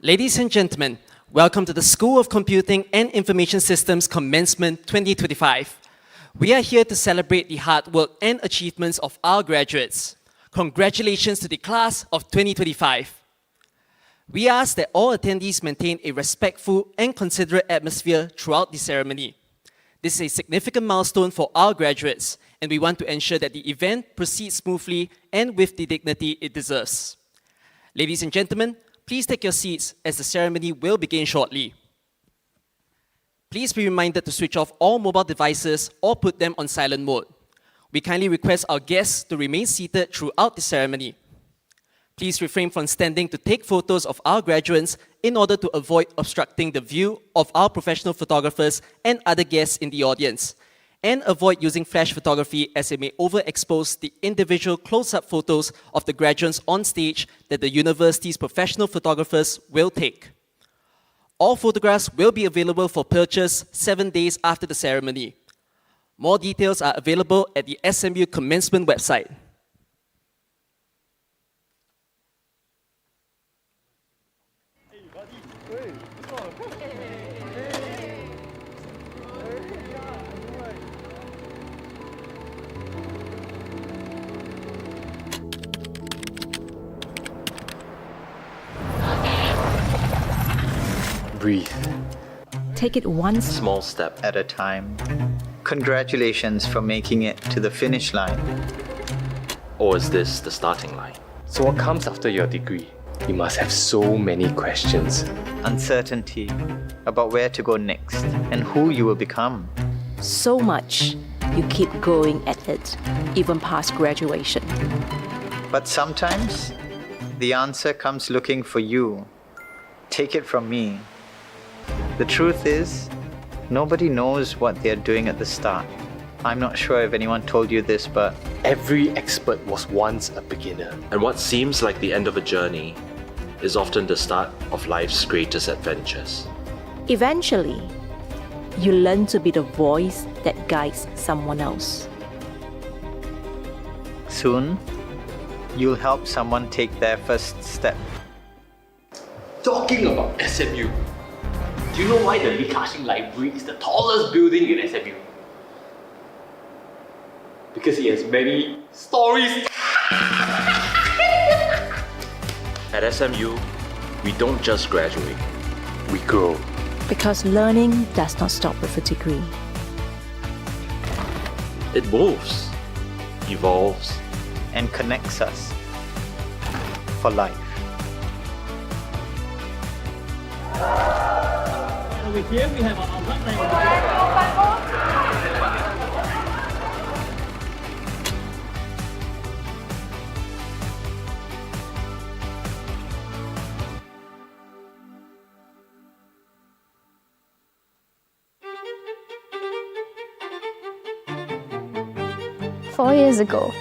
Ladies and gentlemen, welcome to the School of Computing and Information Systems Commencement 2025. We are here to celebrate the hard work and achievements of our graduates. Congratulations to the class of 2025. We ask that all attendees maintain a respectful and considerate atmosphere throughout the ceremony. This is a significant milestone for our graduates, and we want to ensure that the event proceeds smoothly and with the dignity it deserves. Ladies and gentlemen, please take your seats as the ceremony will begin shortly. Please be reminded to switch off all mobile devices or put them on silent mode. We kindly request our guests to remain seated throughout the ceremony. Please refrain from standing to take photos of our graduates in order to avoid obstructing the view of our professional photographers and other guests in the audience, and avoid using flash photography as it may overexpose the individual close-up photos of the graduates on stage that the university's professional photographers will take. All photographs will be available for purchase 7 days after the ceremony. More details are available at the SMU Commencement website. Breathe. Take it one Small step. at a time. Congratulations for making it to the finish line. Or is this the starting line? So what comes after your degree? You must have so many questions. Uncertainty about where to go next and who you will become. so much, you keep going at it, even past graduation. But sometimes, the answer comes looking for you. Take it from me. The truth is, nobody knows what they're doing at the start. I'm not sure if anyone told you this, but Every expert was once a beginner. And what seems like the end of a journey is often the start of life's greatest adventures. Eventually, you learn to be the voice that guides someone else. soon, you'll help someone take their first step. Talking about SMU, do you know why the Likashing Library is the tallest building in SMU? Because it has many stories. At SMU, we don't just graduate. We grow. Because learning does not stop with a degree. It moves, evolves, And connects us for life. Over here we have our alumni. 4 years ago,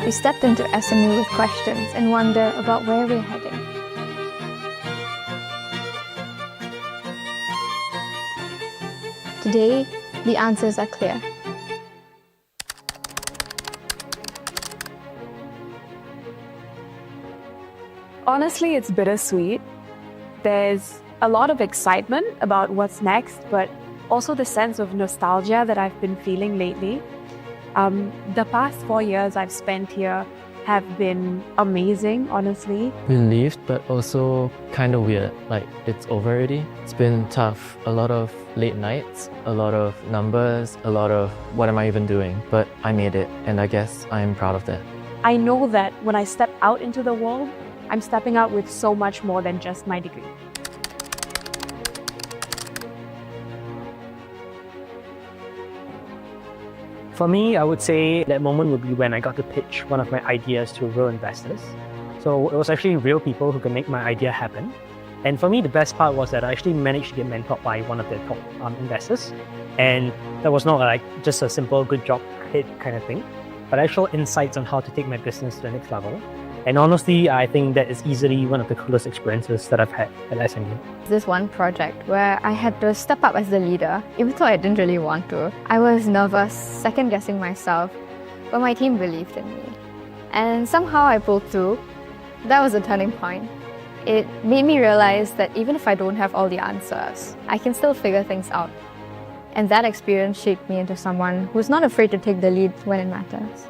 we stepped into SMU with questions and wonder about where we're heading. Today, the answers are clear. Honestly, it's bittersweet. There's a lot of excitement about what's next, but also the sense of nostalgia that I've been feeling lately. The past 4 years I've spent here have been amazing, honestly. Relieved, but also kind of weird. Like, it's over already. It's been tough. A lot of late nights, a lot of numbers, a lot of what am I even doing? But I made it, and I guess I'm proud of that. I know that when I step out into the world, I'm stepping out with so much more than just my degree. For me, I would say that moment would be when I got to pitch one of my ideas to real investors. So it was actually real people who could make my idea happen. And for me, the best part was that I actually managed to get mentored by one of the top investors. And that was not like just a simple good job hit kind of thing, but actual insights on how to take my business to the next level. And honestly, I think that is easily one of the coolest experiences that I've had at SMU. This one project where I had to step up as the leader, even though I didn't really want to. I was nervous, second-guessing myself, but my team believed in me. And somehow I pulled through. That was a turning point. It made me realize that even if I don't have all the answers, I can still figure things out. And that experience shaped me into someone who's not afraid to take the lead when it matters.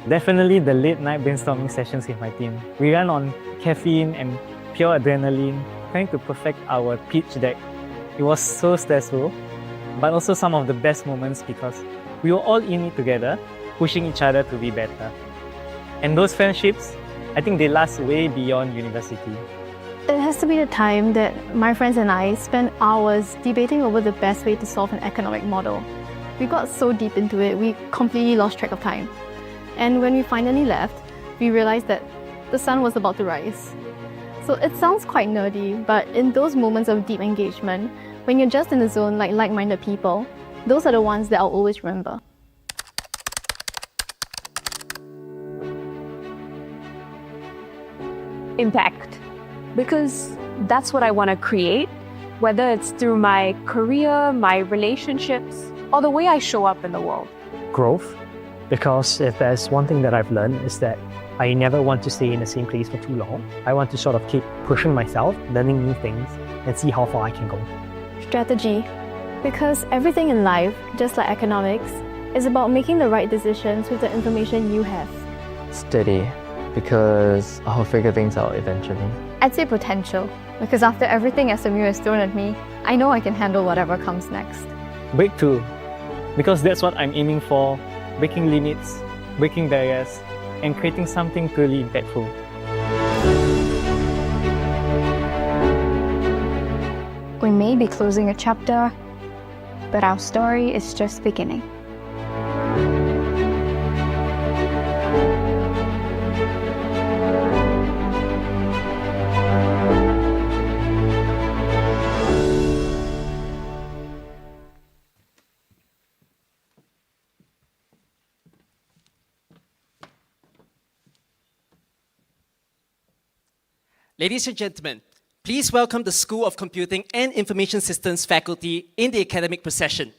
Definitely the late night brainstorming sessions with my team. We ran on caffeine and pure adrenaline, trying to perfect our pitch deck. It was so stressful, but also some of the best moments because we were all in it together, pushing each other to be better. And those friendships, I think they last way beyond university. It has to be the time that my friends and I spent hours debating over the best way to solve an economic model. We got so deep into it, we completely lost track of time. And when we finally left, we realized that the sun was about to rise. So it sounds quite nerdy, but in those moments of deep engagement, when you're just in the zone like like-minded people, those are the ones that I'll always remember. Impact. Because that's what I want to create, whether it's through my career, my relationships, or the way I show up in the world. Growth, because if there's one thing that I've learned is that I never want to stay in the same place for too long. I want to sort of keep pushing myself, learning new things, and see how far I can go. Strategy. Because everything in life, just like economics, is about making the right decisions with the information you have. Steady, because I'll figure things out eventually. I'd say potential, because after everything SMU has thrown at me, I know I can handle whatever comes next. Breakthrough, because that's what I'm aiming for, breaking limits, breaking barriers, and creating something truly impactful. We may be closing a chapter, but our story is just beginning. Ladies and gentlemen, please welcome the School of Computing and Information Systems faculty in the academic procession.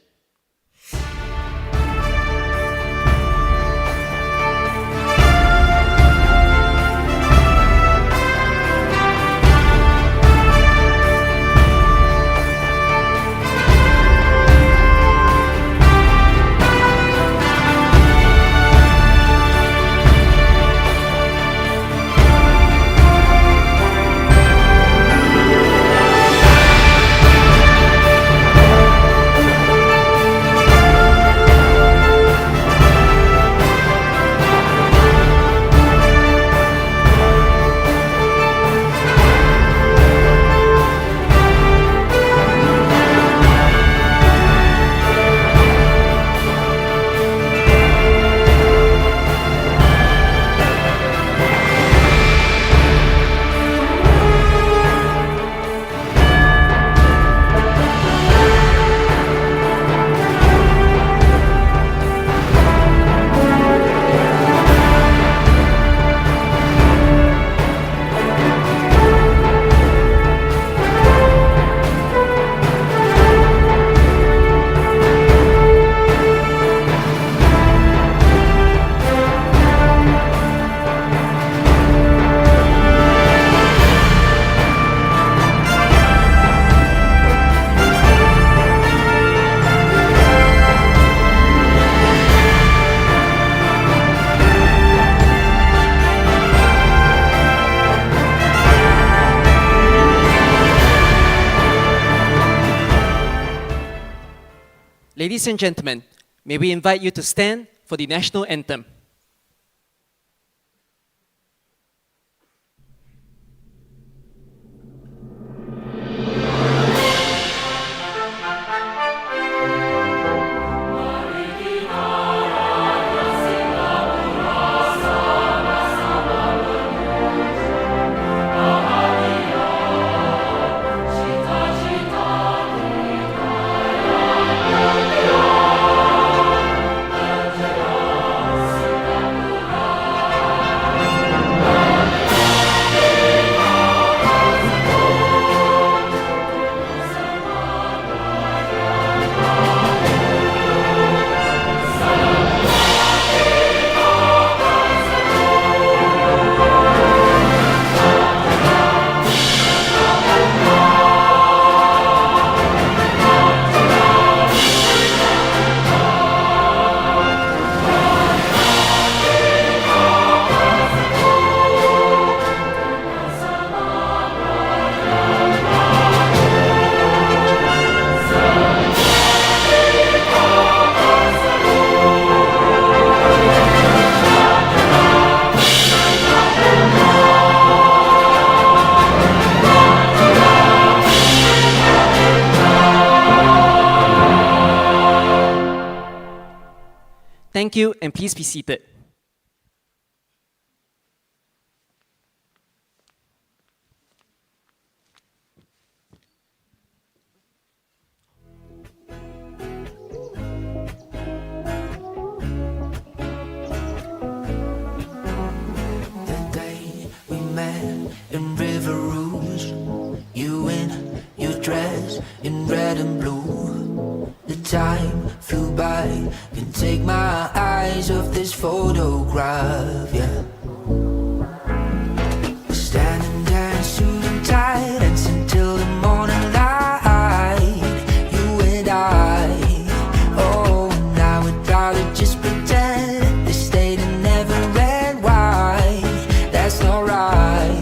Ladies and gentlemen, may we invite you to stand for the national anthem. Thank you, and please be seated. In River Rouge, you in your dress in red and blue. The time flew by, can take my eyes off this photograph, yeah. Standing there in suit and tie, dancing till the morning light. You and I, oh, now we'd rather just pretend this state it never ran wide. That's not right.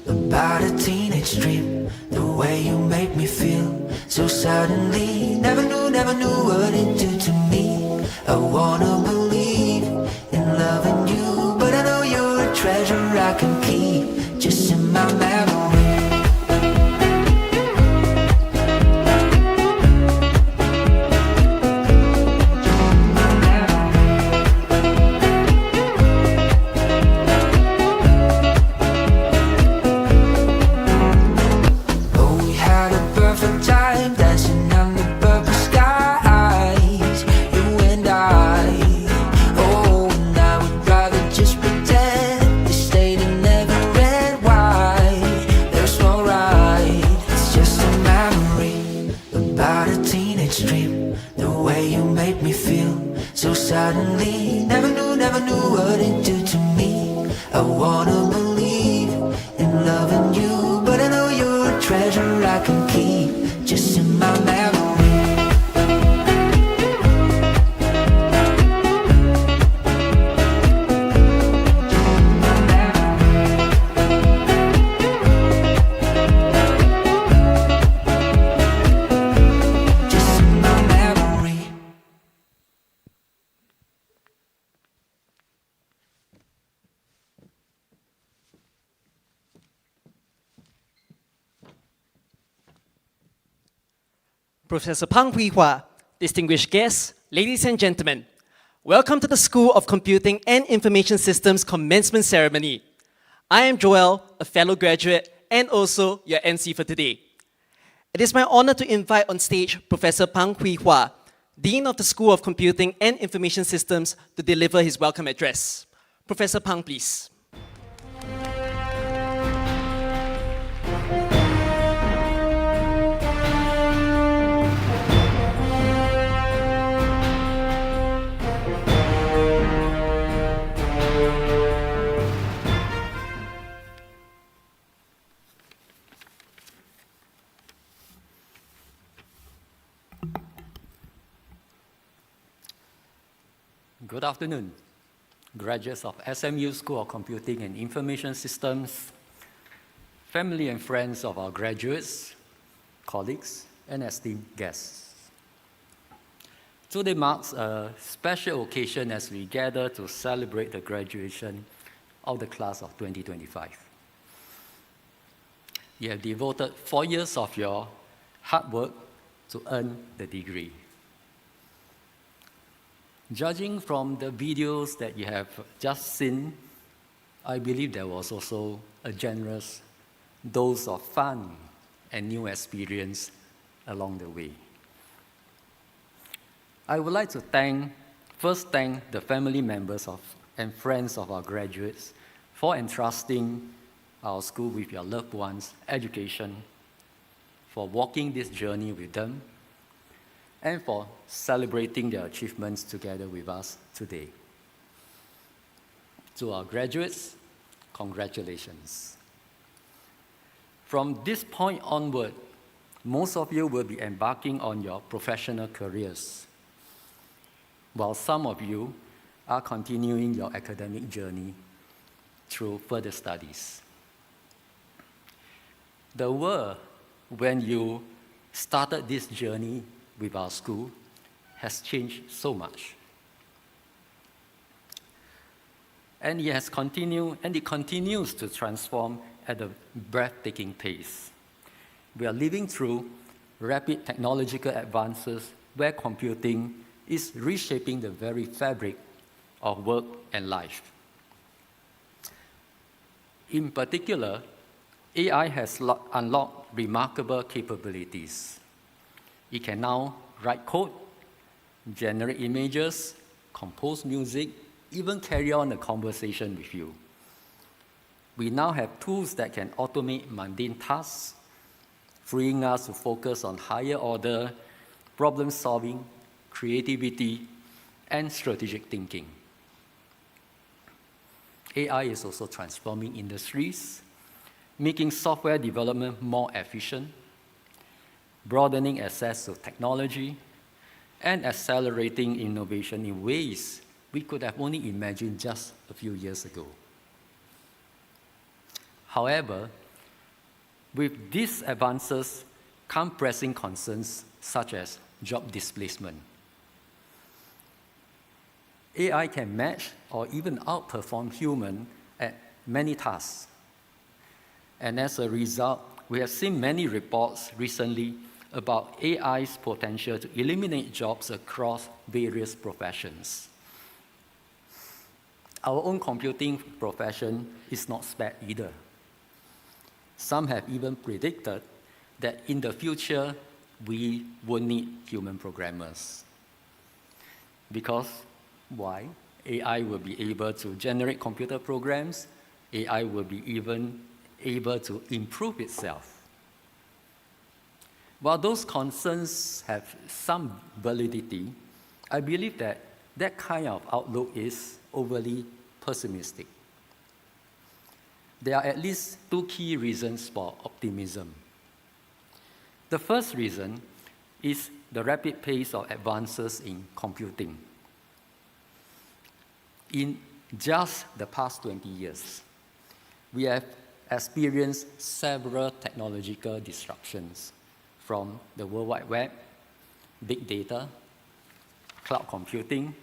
About a teenage dream, the way you make me feel so suddenly. Never knew what it did to me. I wanna believe in loving you, but I know you're a treasure I can keep just in my memory. Suddenly, never knew what it did to me. I wanna believe in loving you, but I know you're a treasure I can keep just in my memory. Professor Pang Hui Hua, distinguished guests, ladies and gentlemen, welcome to the School of Computing and Information Systems Commencement Ceremony. I am Joel, a fellow graduate and also your MC for today. It is my honor to invite on stage Professor Pang Hui Hua, Dean of the School of Computing and Information Systems, to deliver his welcome address. Professor Pang, please. Good afternoon, graduates of SMU School of Computing and Information Systems, family and friends of our graduates, colleagues, and esteemed guests. Today marks a special occasion as we gather to celebrate the graduation of the class of 2025. You have devoted 4 years of your hard work to earn the degree. Judging from the videos that you have just seen, I believe there was also a generous dose of fun and new experience along the way. I would like to first thank the family members and friends of our graduates for entrusting our school with your loved ones' education, for walking this journey with them, and for celebrating their achievements together with us today. To our graduates, congratulations. From this point onward, most of you will be embarking on your professional careers, while some of you are continuing your academic journey through further studies. The world, when you started this journey with our school, has changed so much. And it continues to transform at a breathtaking pace. We are living through rapid technological advances where computing is reshaping the very fabric of work and life. In particular, AI has unlocked remarkable capabilities. It can now write code, generate images, compose music, even carry on a conversation with you. We now have tools that can automate mundane tasks, freeing us to focus on higher order problem solving, creativity, and strategic thinking. AI is also transforming industries, making software development more efficient, broadening access to technology, and accelerating innovation in ways we could have only imagined just a few years ago. However, with these advances come pressing concerns such as job displacement. AI can match or even outperform humans at many tasks. And as a result, we have seen many reports recently about AI's potential to eliminate jobs across various professions. Our own computing profession is not spared either. Some have even predicted that in the future, we will need human programmers. Because why? AI will be able to generate computer programs. AI will be even able to improve itself. While those concerns have some validity, I believe that that kind of outlook is overly pessimistic. There are at least two key reasons for optimism. The first reason is the rapid pace of advances in computing. In just the past 20 years, we have experienced several technological disruptions, from the World Wide Web, big data, cloud computing,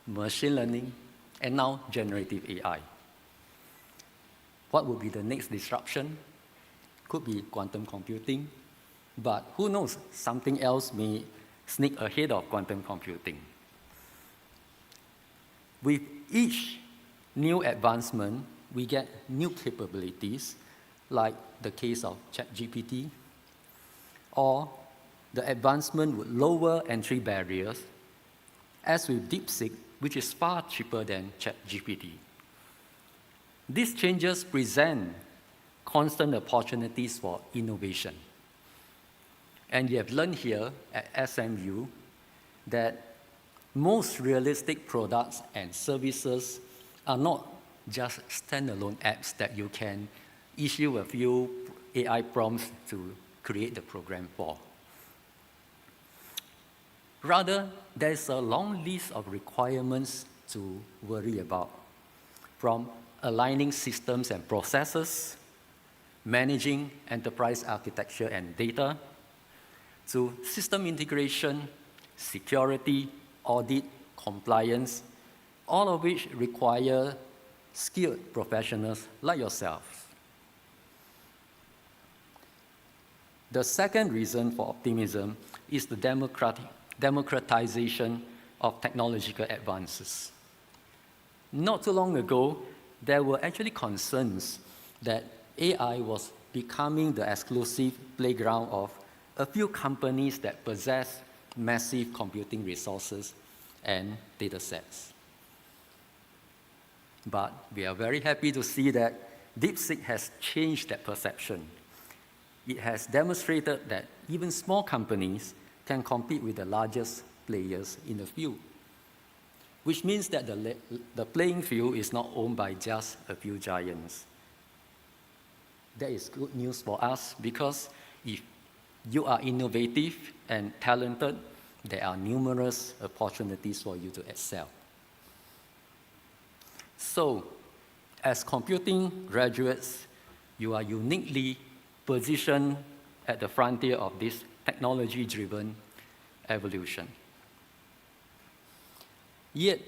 machine learning, and now generative AI. What would be the next disruption? Could be quantum computing, but who knows, something else may sneak ahead of quantum computing. With each new advancement, we get new capabilities, like the case of ChatGPT, or the advancement would lower entry barriers, as with DeepSeek, which is far cheaper than ChatGPT. These changes present constant opportunities for innovation. And we have learned here at SMU that most realistic products and services are not just standalone apps that you can issue a few AI prompts to create the program for. Rather, there's a long list of requirements to worry about, from aligning systems and processes, managing enterprise architecture and data, to system integration, security, audit, compliance, all of which require skilled professionals like yourself. The second reason for optimism is the democratization of technological advances. Not too long ago, there were actually concerns that AI was becoming the exclusive playground of a few companies that possess massive computing resources and data sets. But we are very happy to see that DeepSeek has changed that perception. It has demonstrated that even small companies can compete with the largest players in the field, which means that the playing field is not owned by just a few giants. That is good news for us, because if you are innovative and talented, there are numerous opportunities for you to excel. So, as computing graduates, you are uniquely positioned at the frontier of this technology-driven evolution. Yet,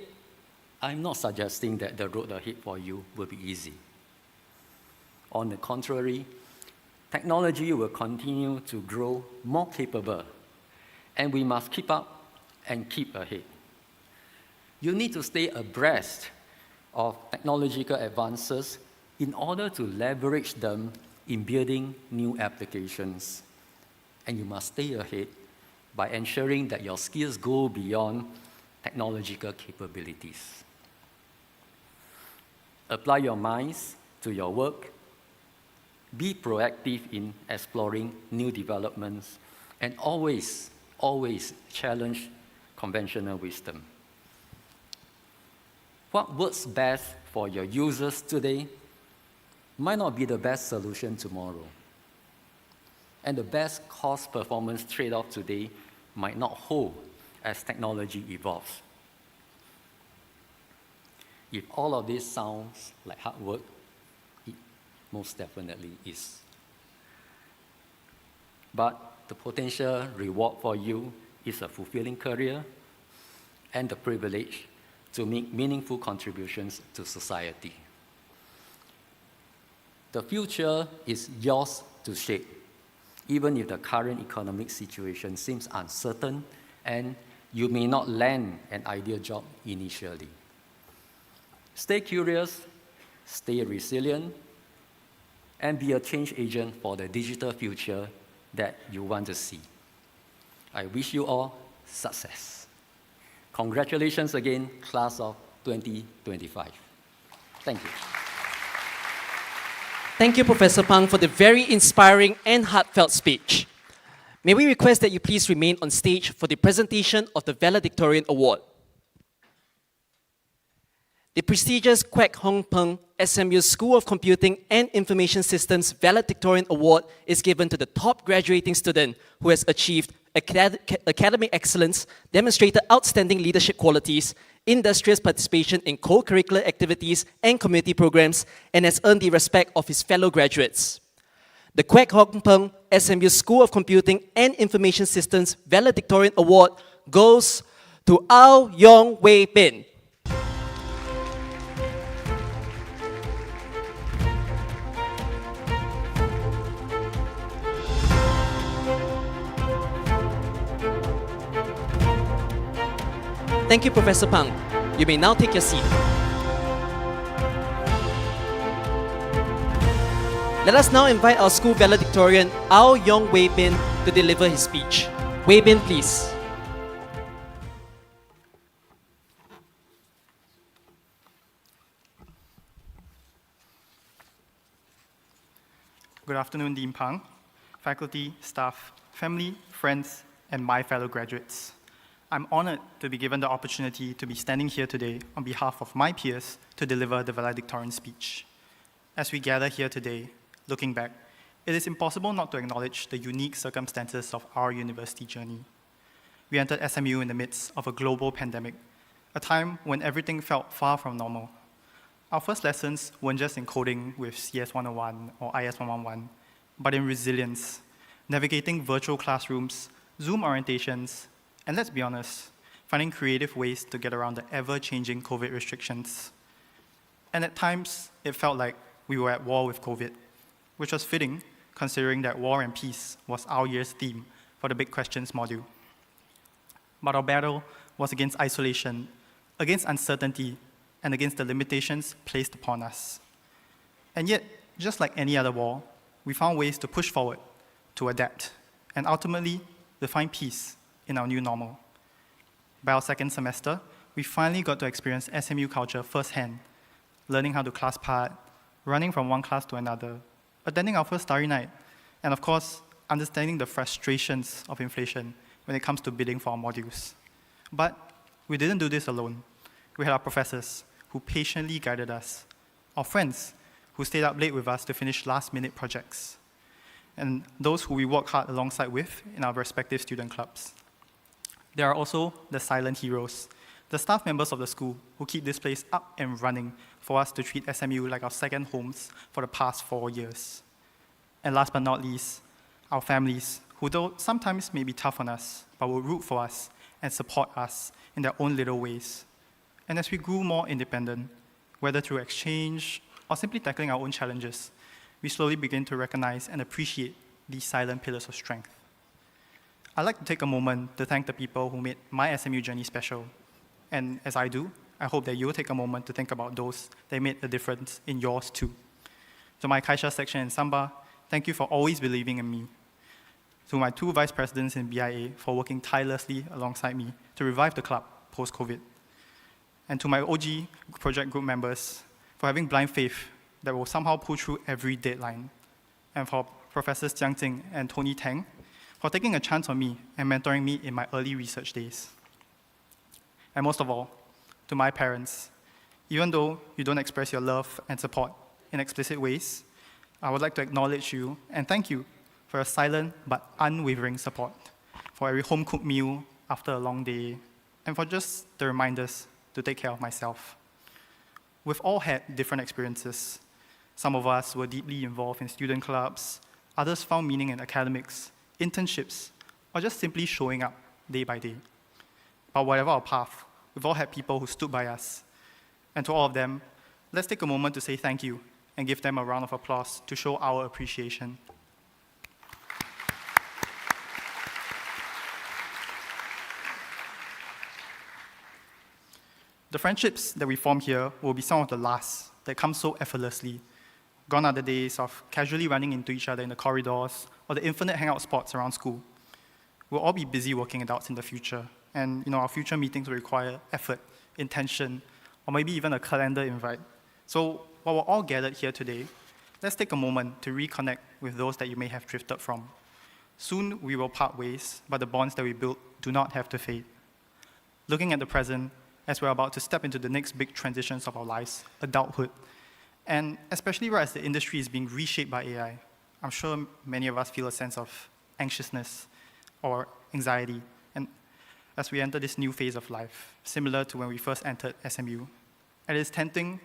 I'm not suggesting that the road ahead for you will be easy. On the contrary, technology will continue to grow more capable, and we must keep up and keep ahead. You need to stay abreast of technological advances in order to leverage them in building new applications. And you must stay ahead by ensuring that your skills go beyond technological capabilities. Apply your minds to your work, be proactive in exploring new developments, and always challenge conventional wisdom. What works best for your users today might not be the best solution tomorrow. And the best cost-performance trade-off today might not hold as technology evolves. If all of this sounds like hard work, it most definitely is. But the potential reward for you is a fulfilling career and the privilege to make meaningful contributions to society. The future is yours to shape, even if the current economic situation seems uncertain and you may not land an ideal job initially. Stay curious, stay resilient, and be a change agent for the digital future that you want to see. I wish you all success. Congratulations again, class of 2025. Thank you. Thank you, Professor Pang, for the very inspiring and heartfelt speech. May we request that you please remain on stage for the presentation of the Valedictorian Award. The prestigious Kwek Hong Peng SMU School of Computing and Information Systems Valedictorian Award is given to the top graduating student who has achieved academic excellence, demonstrated outstanding leadership qualities, industrious participation in co-curricular activities and community programs, and has earned the respect of his fellow graduates. The Kwek Hong Peng SMU School of Computing and Information Systems Valedictorian Award goes to Ao Yong Wei Bin. Thank you, Professor Pang. You may now take your seat. Let us now invite our school valedictorian, Ao Yong Wei Bin, to deliver his speech. Wei Bin, please. Good afternoon, Dean Pang, faculty, staff, family, friends, and my fellow graduates. I'm honored to be given the opportunity to be standing here today on behalf of my peers to deliver the valedictorian speech. As we gather here today, looking back, it is impossible not to acknowledge the unique circumstances of our university journey. We entered SMU in the midst of a global pandemic, a time when everything felt far from normal. Our first lessons weren't just in coding with CS 101 or IS 111, but in resilience, navigating virtual classrooms, Zoom orientations, and let's be honest, finding creative ways to get around the ever-changing COVID restrictions. And at times, it felt like we were at war with COVID, which was fitting considering that war and peace was our year's theme for the Big Questions module. But our battle was against isolation, against uncertainty, and against the limitations placed upon us. And yet, just like any other war, we found ways to push forward, to adapt, and ultimately, to find peace in our new normal. By our second semester, we finally got to experience SMU culture firsthand, learning how to class part, running from one class to another, attending our first Starry Night, and of course, understanding the frustrations of inflation when it comes to bidding for our modules. But we didn't do this alone. We had our professors who patiently guided us, our friends who stayed up late with us to finish last-minute projects, and those who we work hard alongside with in our respective student clubs. There are also the silent heroes, the staff members of the school who keep this place up and running for us to treat SMU like our second homes for the past 4 years. And last but not least, our families, who though sometimes may be tough on us, but will root for us and support us in their own little ways. And as we grew more independent, whether through exchange or simply tackling our own challenges, we slowly begin to recognize and appreciate these silent pillars of strength. I'd like to take a moment to thank the people who made my SMU journey special. And as I do, I hope that you'll take a moment to think about those that made a difference in yours too. To my Kaisha section in Samba, thank you for always believing in me. To my 2 vice presidents in BIA for working tirelessly alongside me to revive the club post-COVID. And to my OG project group members for having blind faith that will somehow pull through every deadline. And for Professors Jiang Jing and Tony Tang for taking a chance on me and mentoring me in my early research days. And most of all, to my parents, even though you don't express your love and support in explicit ways, I would like to acknowledge you and thank you for your silent but unwavering support, for every home-cooked meal after a long day, and for just the reminders to take care of myself. We've all had different experiences. Some of us were deeply involved in student clubs, others found meaning in academics, internships, or just simply showing up day by day. But whatever our path, we've all had people who stood by us. And to all of them, let's take a moment to say thank you and give them a round of applause to show our appreciation. The friendships that we form here will be some of the last that come so effortlessly. Gone are the days of casually running into each other in the corridors or the infinite hangout spots around school. We'll all be busy working adults in the future, and our future meetings will require effort, intention, or maybe even a calendar invite. So while we're all gathered here today, let's take a moment to reconnect with those that you may have drifted from. Soon we will part ways, but the bonds that we built do not have to fade. Looking at the present, as we're about to step into the next big transitions of our lives, adulthood, and especially right as the industry is being reshaped by AI, I'm sure many of us feel a sense of anxiousness or anxiety, and as we enter this new phase of life, similar to when we first entered SMU. And it is tempting,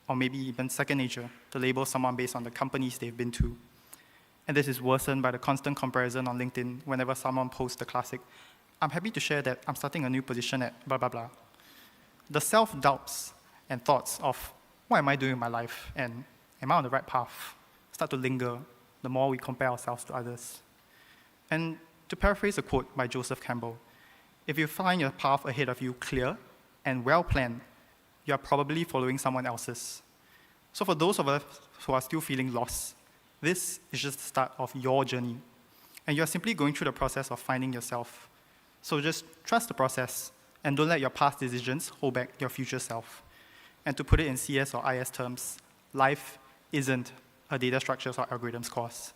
or maybe even second nature, to label someone based on the companies they've been to. And this is worsened by the constant comparison on LinkedIn whenever someone posts the classic, "I'm happy to share that I'm starting a new position at blah, blah, blah." The self-doubts and thoughts of, what am I doing in my life, and am I on the right path, start to linger the more we compare ourselves to others. And to paraphrase a quote by Joseph Campbell, if you find your path ahead of you clear and well-planned, you are probably following someone else's. So for those of us who are still feeling lost, this is just the start of your journey. And you're simply going through the process of finding yourself. So just trust the process, and don't let your past decisions hold back your future self. And to put it in CS or IS terms, life isn't a data structures or algorithms course.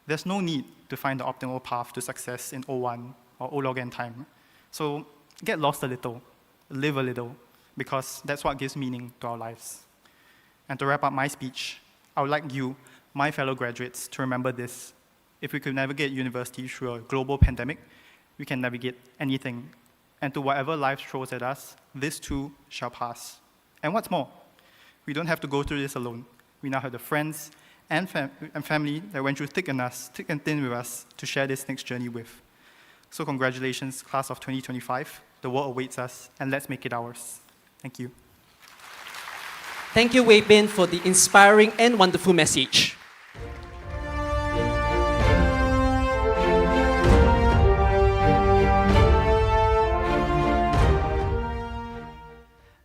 There's no need to find the optimal path to success in O1 or O log n time. So get lost a little, live a little, because that's what gives meaning to our lives. And to wrap up my speech, I would like you, my fellow graduates, to remember this. If we could navigate university through a global pandemic, we can navigate anything. And to whatever life throws at us, this too shall pass. And what's more, we don't have to go through this alone. We now have the friends and family that went through thick and thin with us to share this next journey with. So congratulations, class of 2025. The world awaits us, and let's make it ours. Thank you. Thank you, Wei Bin, for the inspiring and wonderful message.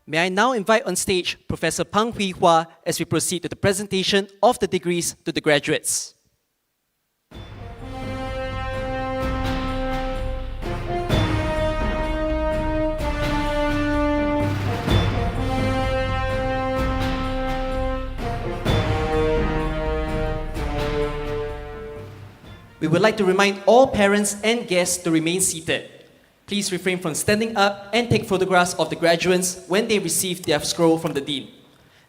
May I now invite on stage Professor Pang Hui Hua as we proceed to the presentation of the degrees to the graduates. We would like to remind all parents and guests to remain seated. Please refrain from standing up and take photographs of the graduates when they receive their scroll from the Dean.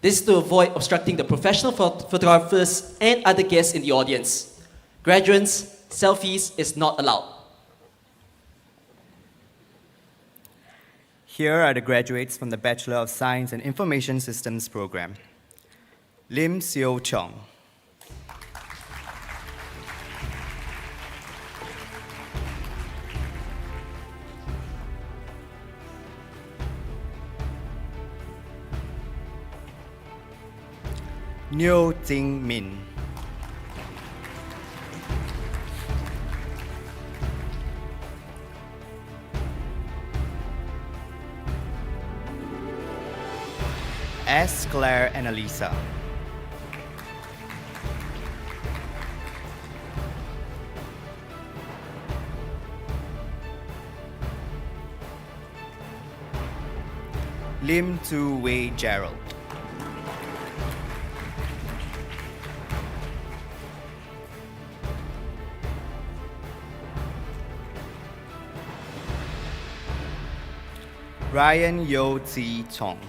This is to avoid obstructing the professional photographers and other guests in the audience. Graduates, selfies is not allowed. Here are the graduates from the Bachelor of Science and Information Systems program. Lim Seo Chong. Nyo Jing Min. S. Claire Annalisa. Lim Tu Wei Gerald. Ryan Yo Tzi Chong.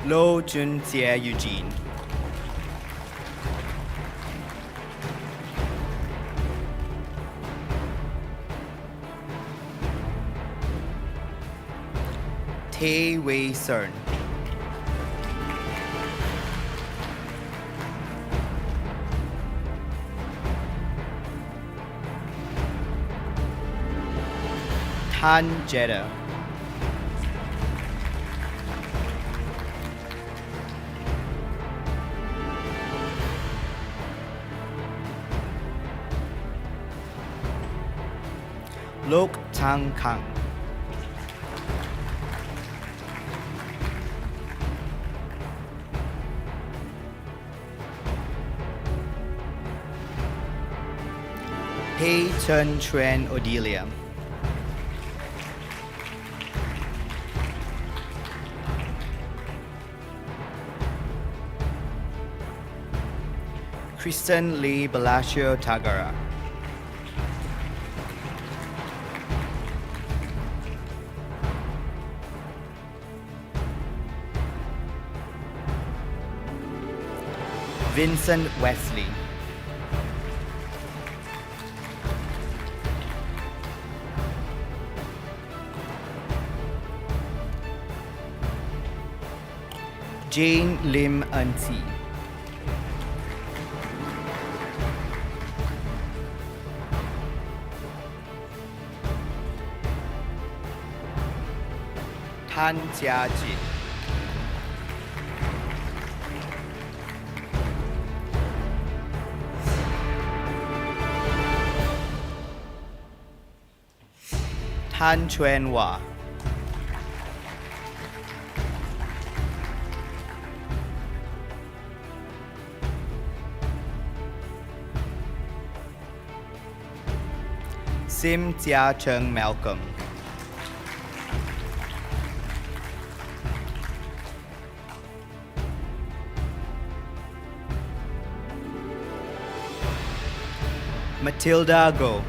Lo Jun Jie Eugene. Tae Wei Cern. Tan Jeddah. Lok Chang Kang. Pei Chen Chuan Odelia. Kristen Lee Balacio Tagara. Vincent Wesley. Jane Lim Anti. Tan Jiajin. Tan Chuan Hua. Sim Jia Cheng Malcolm. Matilda Go.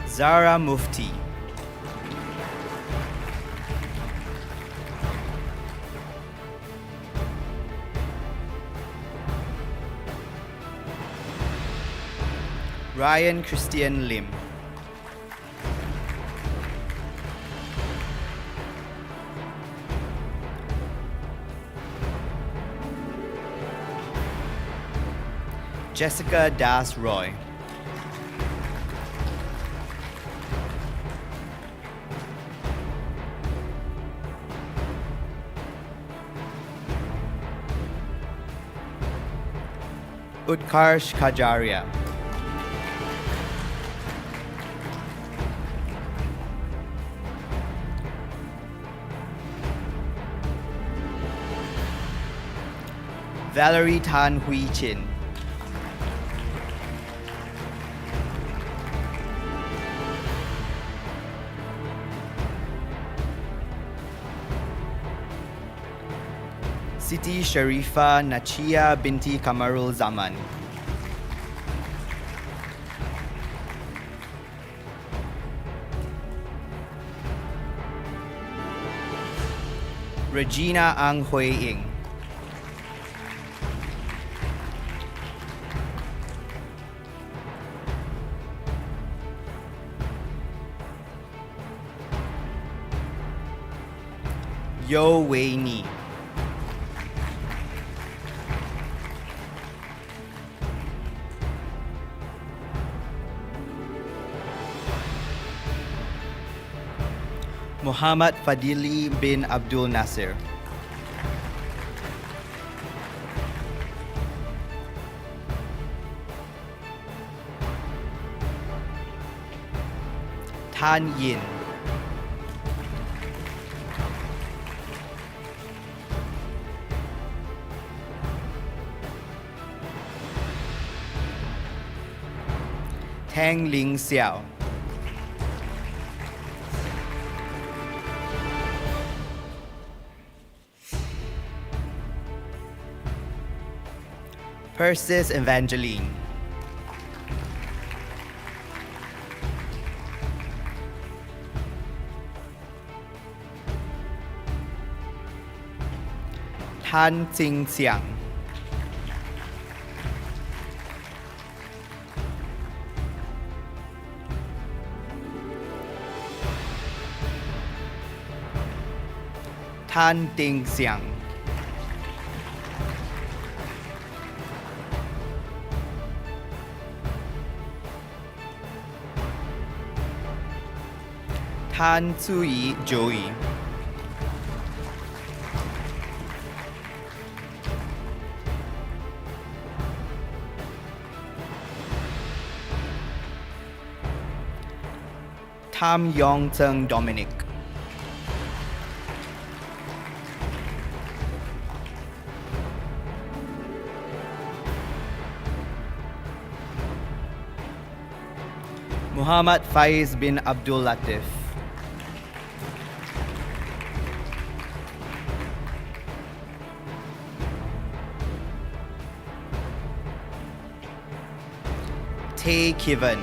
Zara Mufti. Ryan Christian Lim. Jessica Das Roy. Utkarsh Kajaria. Valerie Tan Hui Chin. Siti Sharifa Nachia binti Kamarul Zaman. Regina Ang Hui Ying. Yo Wei Ni. Muhammad Fadili bin Abdul Nasir. Tan Yin. Tang Ling Xiao. Persis Evangeline. Tan Jing Xiang. Tan Ding Xiang. Tan Tsui Joey. Tam Yong Tseng Dominic. Muhammad Faiz bin Abdul Latif. Tae Kivan.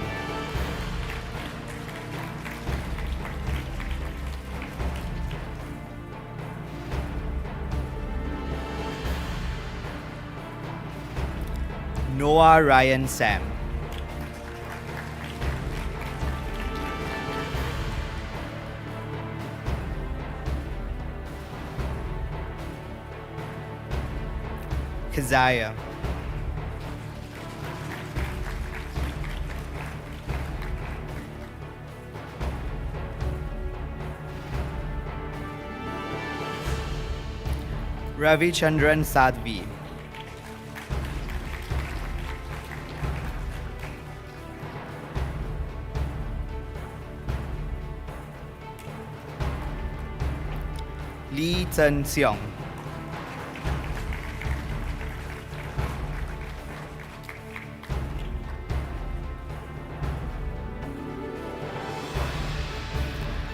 Noah Ryan Sam. Kazaya. Ravi Chandran Sadhvi. Lee Chen Xiong.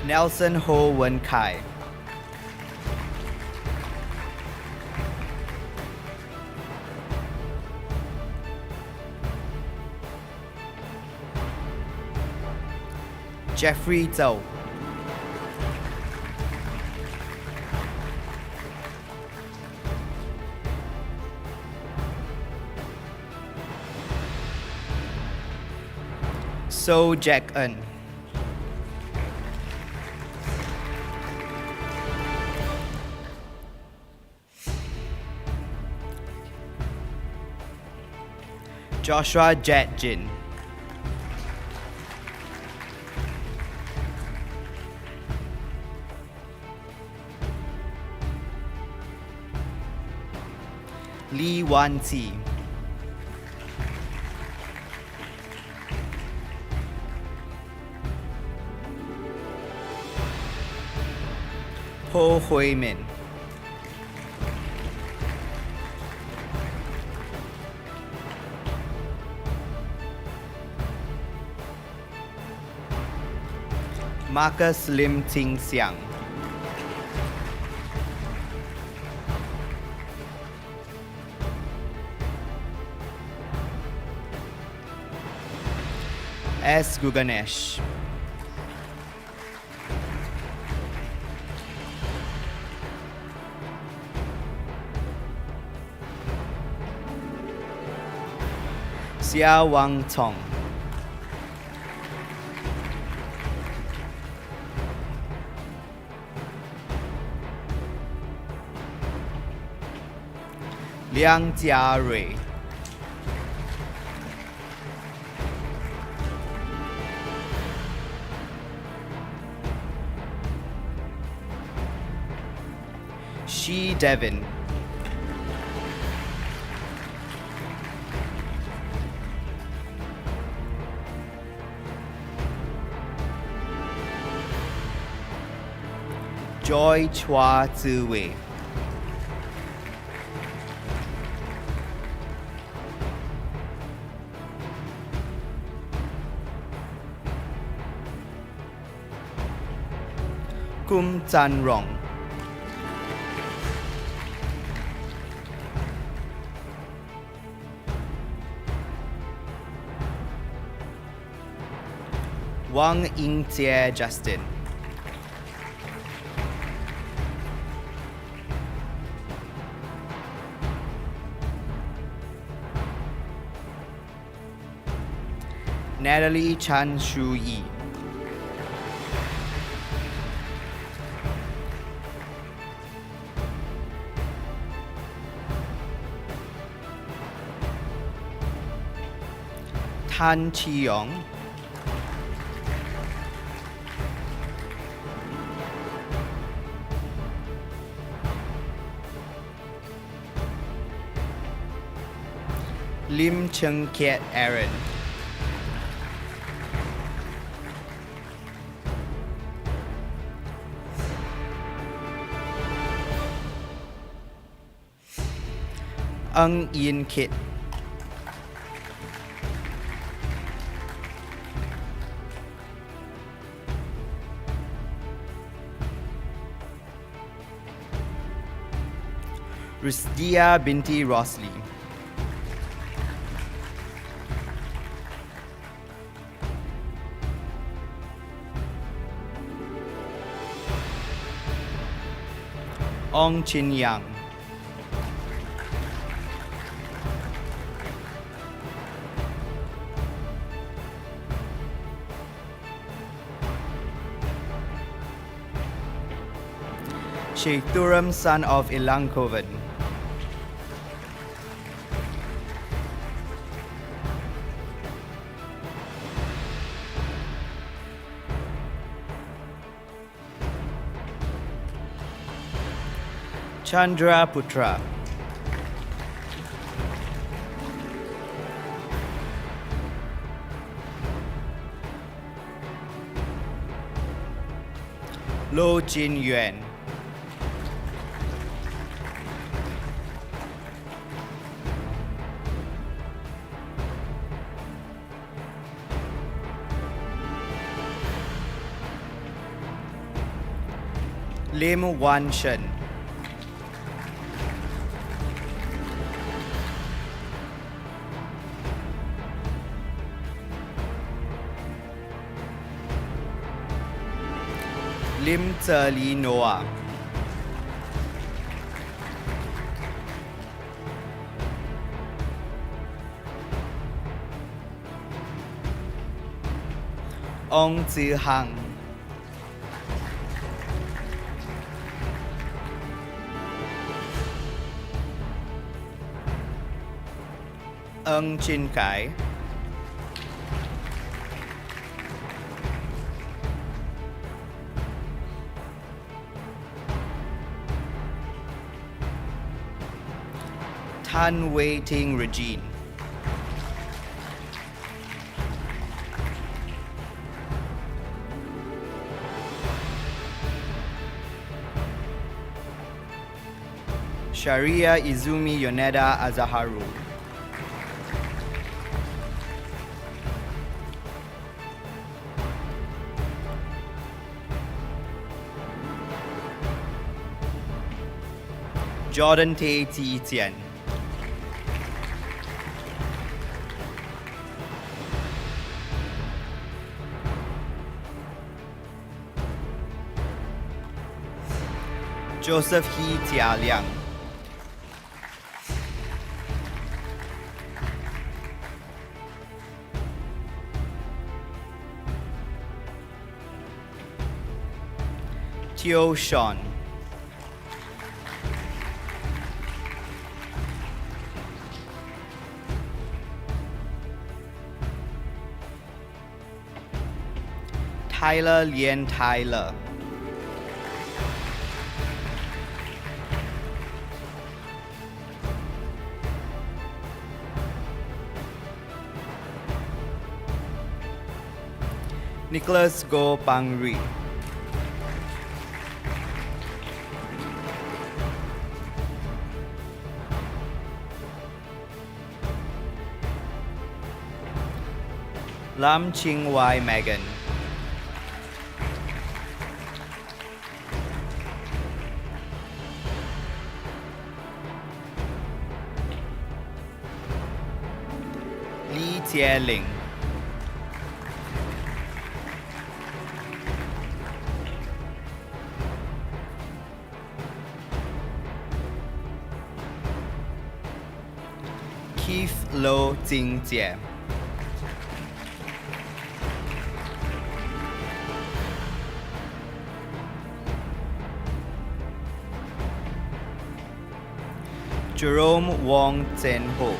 Nelson Ho Wen Kai. Jeffrey Zhou. So Jack Eun. Joshua Jet Jin. Lee Wan Ti. Ho Hui Min. Marcus Lim Ting Xiang. S. Guganesh. Xia Wang Tong. Liang Jia Rui. She Devin. Joy Chua Ziwei. Kum Chan Rong. Wang Yingjie Justin. Natalie Chan Shu Yi. Tan Chi Yong. Lim Cheng Kiet Aaron. Ang Yin Kit. Rusdia binti Rosli. Ong Chin Yang. Sheikh Thuram, son of Ilang Kovan. Chandra Putra. Lo Jin Yuan. Lim Wan Shen. Lim Tze Li Noah. Ong Zi Hang. Ung Chin Kai. Tan Wei Ting Regine. Sharia Izumi Yoneda Azaharu. Jordan Tay Ti Tian. Joseph He Tia Liang. Teo Sean. Tyler Lien Tyler. Nicholas Go Pang Ri. Lam Ching Wai Megan. Lee Tie Ling. Keith Lo Jing Jie. Jerome Wong Chen Ho.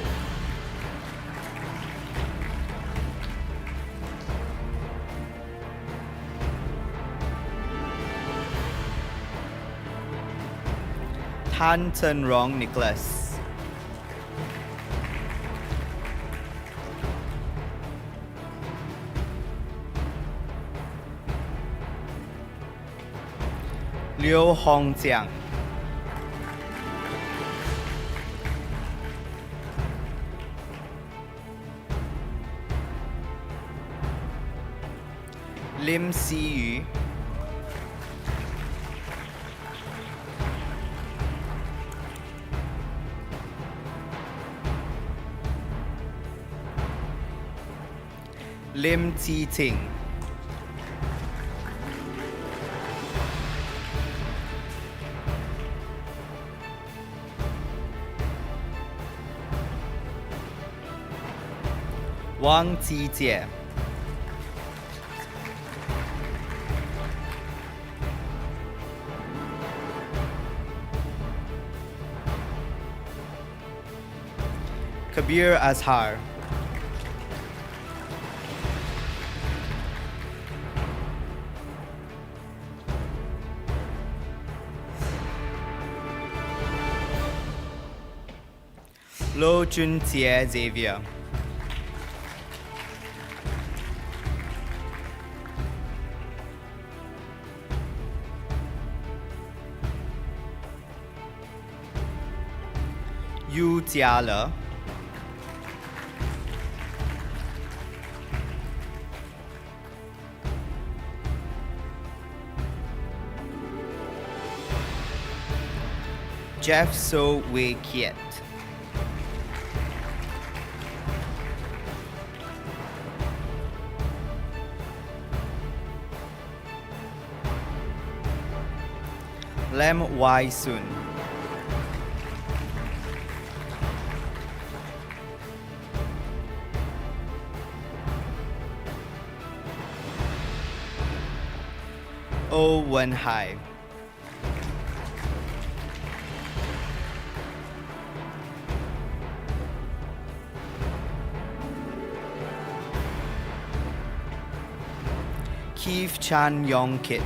Tan Chen Rong Nicholas. Liu Hong Jiang. Lim Si Yu. Lim Chi Ting. Wang Ji Jie. Kabir Azhar. Lo Jun Jie Xavier. Yu Jiale. Jeff So Wei Kiet. Lem Wai Sun. O Wen Hai. Keith Chan Yong Kit.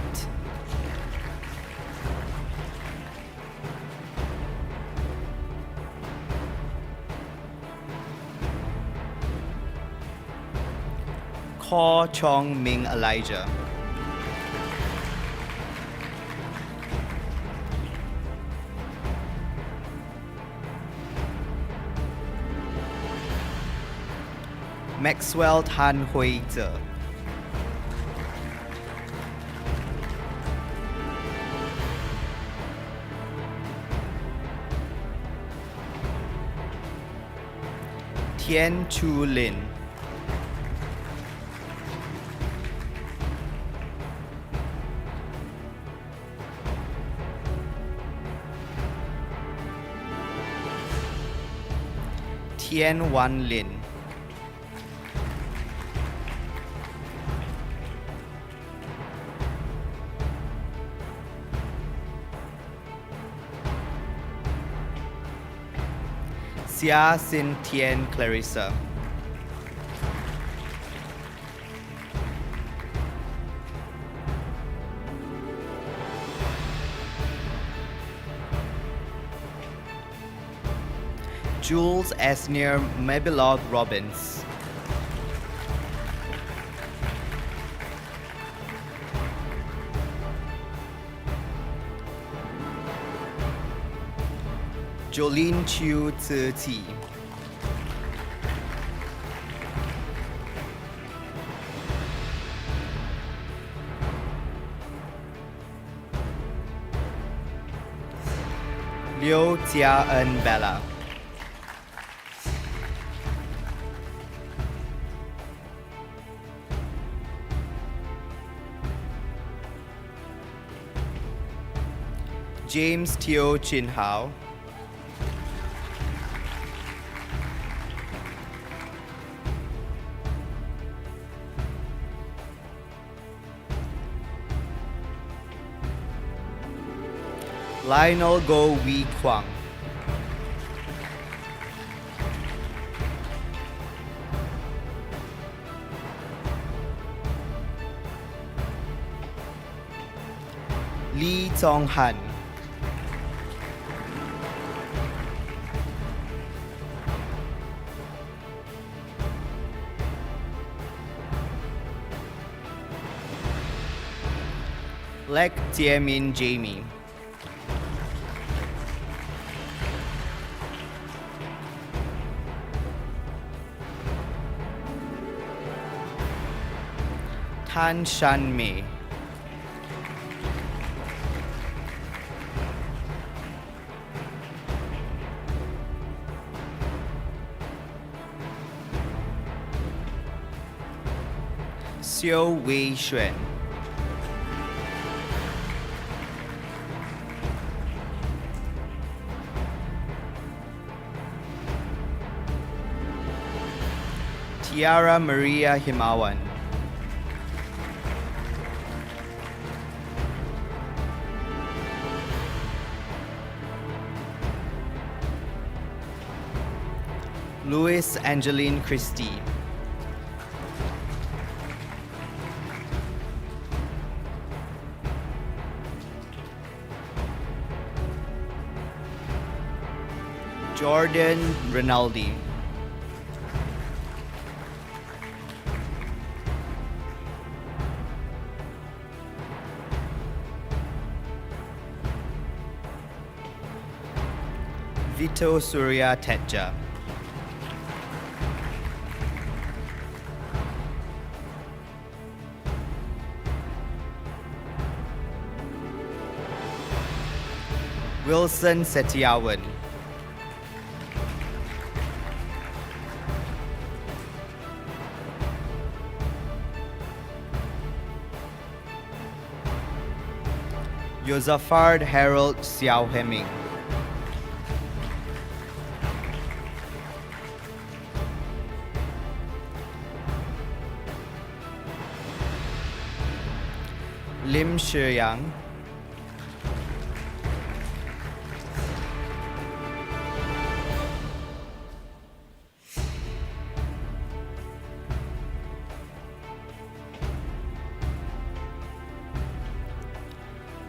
Ko Chong Ming Elijah. Maxwell Tan Hui Zhe. Tian Chu Lin. Tian Wan Lin. Xia Sin Tien Clarissa. Jules Esnier Mebilog Robbins. Jolene Chiu Tzu Ti. Liu Tia En Bella. James Teo Chin Hao. Lionel Go Wee Kwang. Lee Tong Han. Lek Tiemin Jamie. Tan Shan Mei. Xiao Wei Xuan. Tiara Maria Himawan. Louis Angeline Christie. Jordan Rinaldi. Vito Surya Tetja. Wilson Setiawan. Yosafard Harold Xiao Hemming. Lim Shiyang.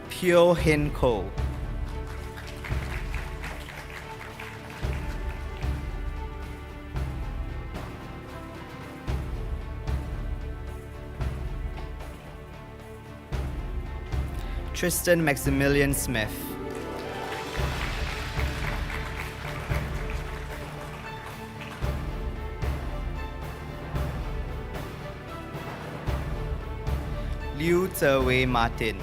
Pyo Hin Ko. Tristan Maximilian Smith. Liu Zewei Martin.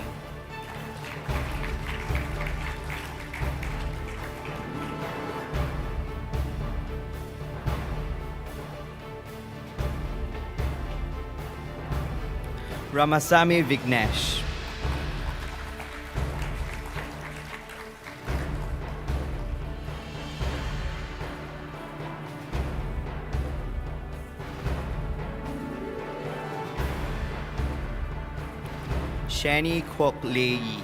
Ramasamy Vignesh. Shani Kwok Lei.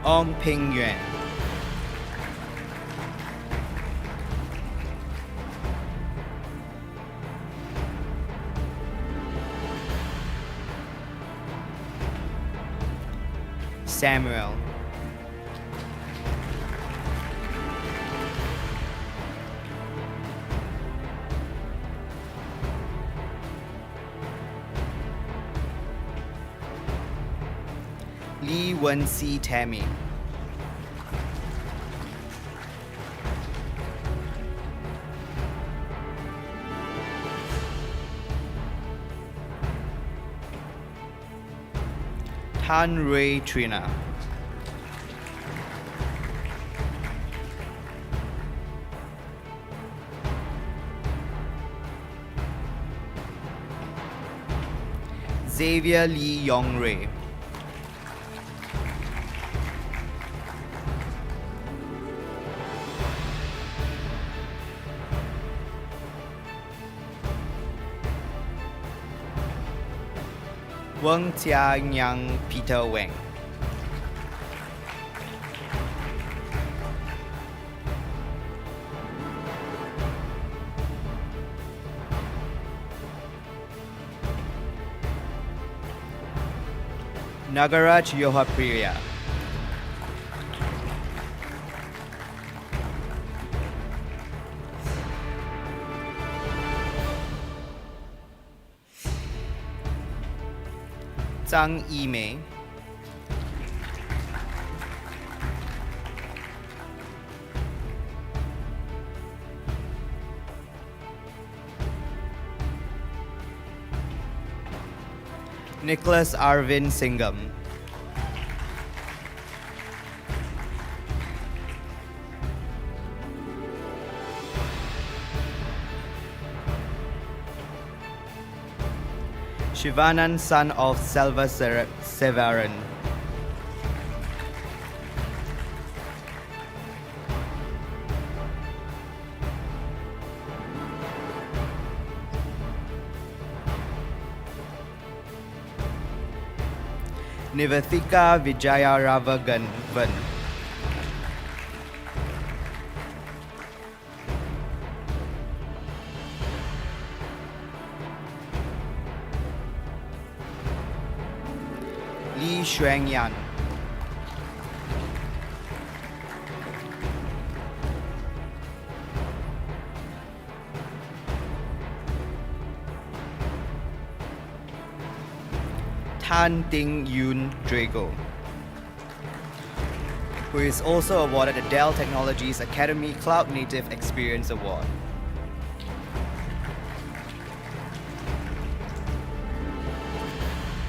Ong Ping Yuan. Samuel. Lee Wen-si Tammy. Tan Ray Trina. Xavier Lee Yong Ray. Weng Tia Nyang Peter Weng. Nagaraj Yohapriya. Zhang Yimei. Nicholas Arvind Singham. Shivanan, son of Selva Severan. Nivathika Vijayaravagan. Li Xuanyan. Tan Ding Yun Drago, who is also awarded the Dell Technologies Academy Cloud Native Experience Award.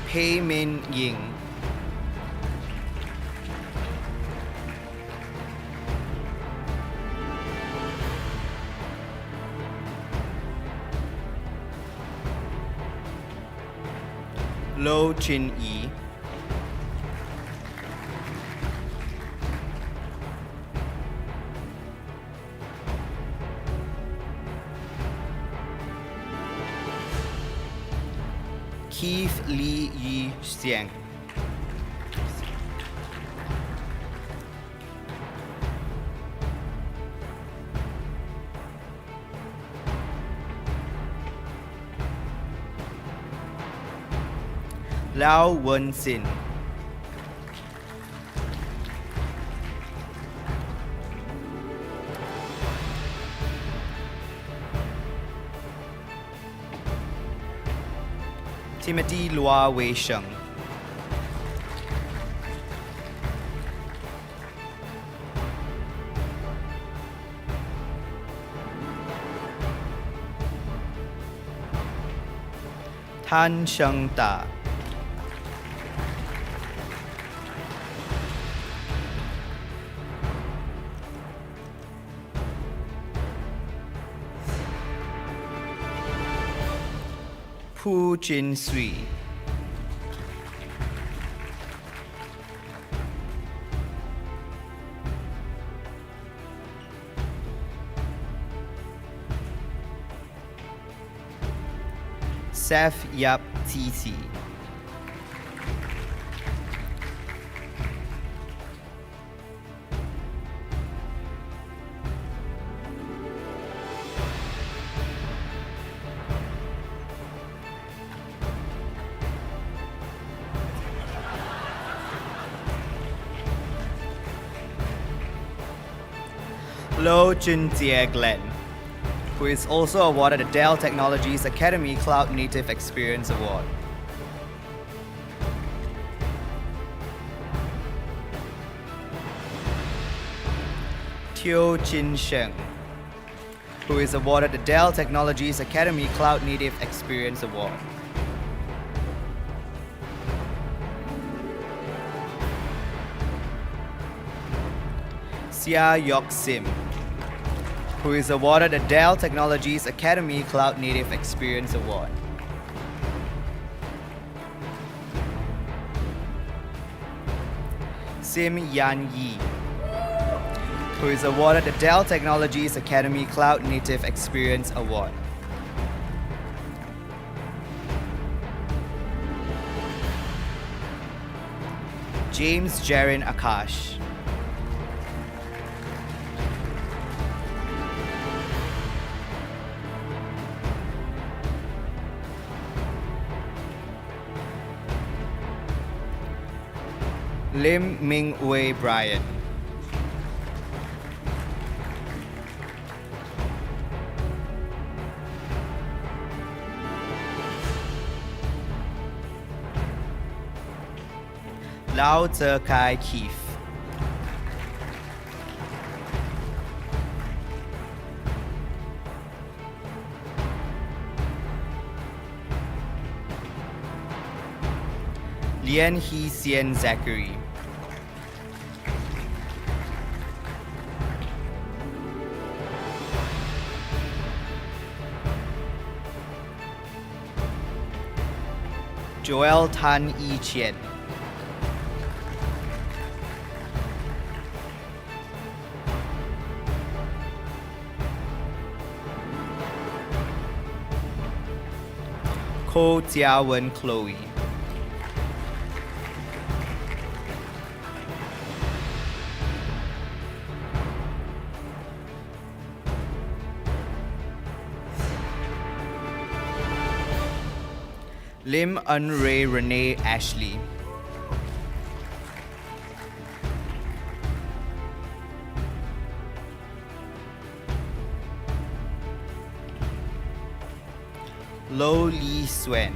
Pei Min Ying. Lo Chin Yi. Keith Lee Yi Xiang. Lao Wen Sin. Timothy Lua Wei Sheng. Tan Sheng Da. Pu Jin Sui. Seth Yap TT. Lo Junjie Glenn, who is also awarded the Dell Technologies Academy Cloud Native Experience Award. Kyo Chin Sheng, who is awarded the Dell Technologies Academy Cloud Native Experience Award. Sia Yok Sim, who is awarded the Dell Technologies Academy Cloud Native Experience Award. Sim Yan Yi, who is awarded the Dell Technologies Academy Cloud Native Experience Award. James Jarin Akash, Lim Ming Wei Brian, Lao Tse Kai Keith, Lien Hee Sien Zachary, Joel Tan Yi Chien, Ko Tia Wen Chloe, Lim Un Ray Renee Ashley, Lo Lee Swen,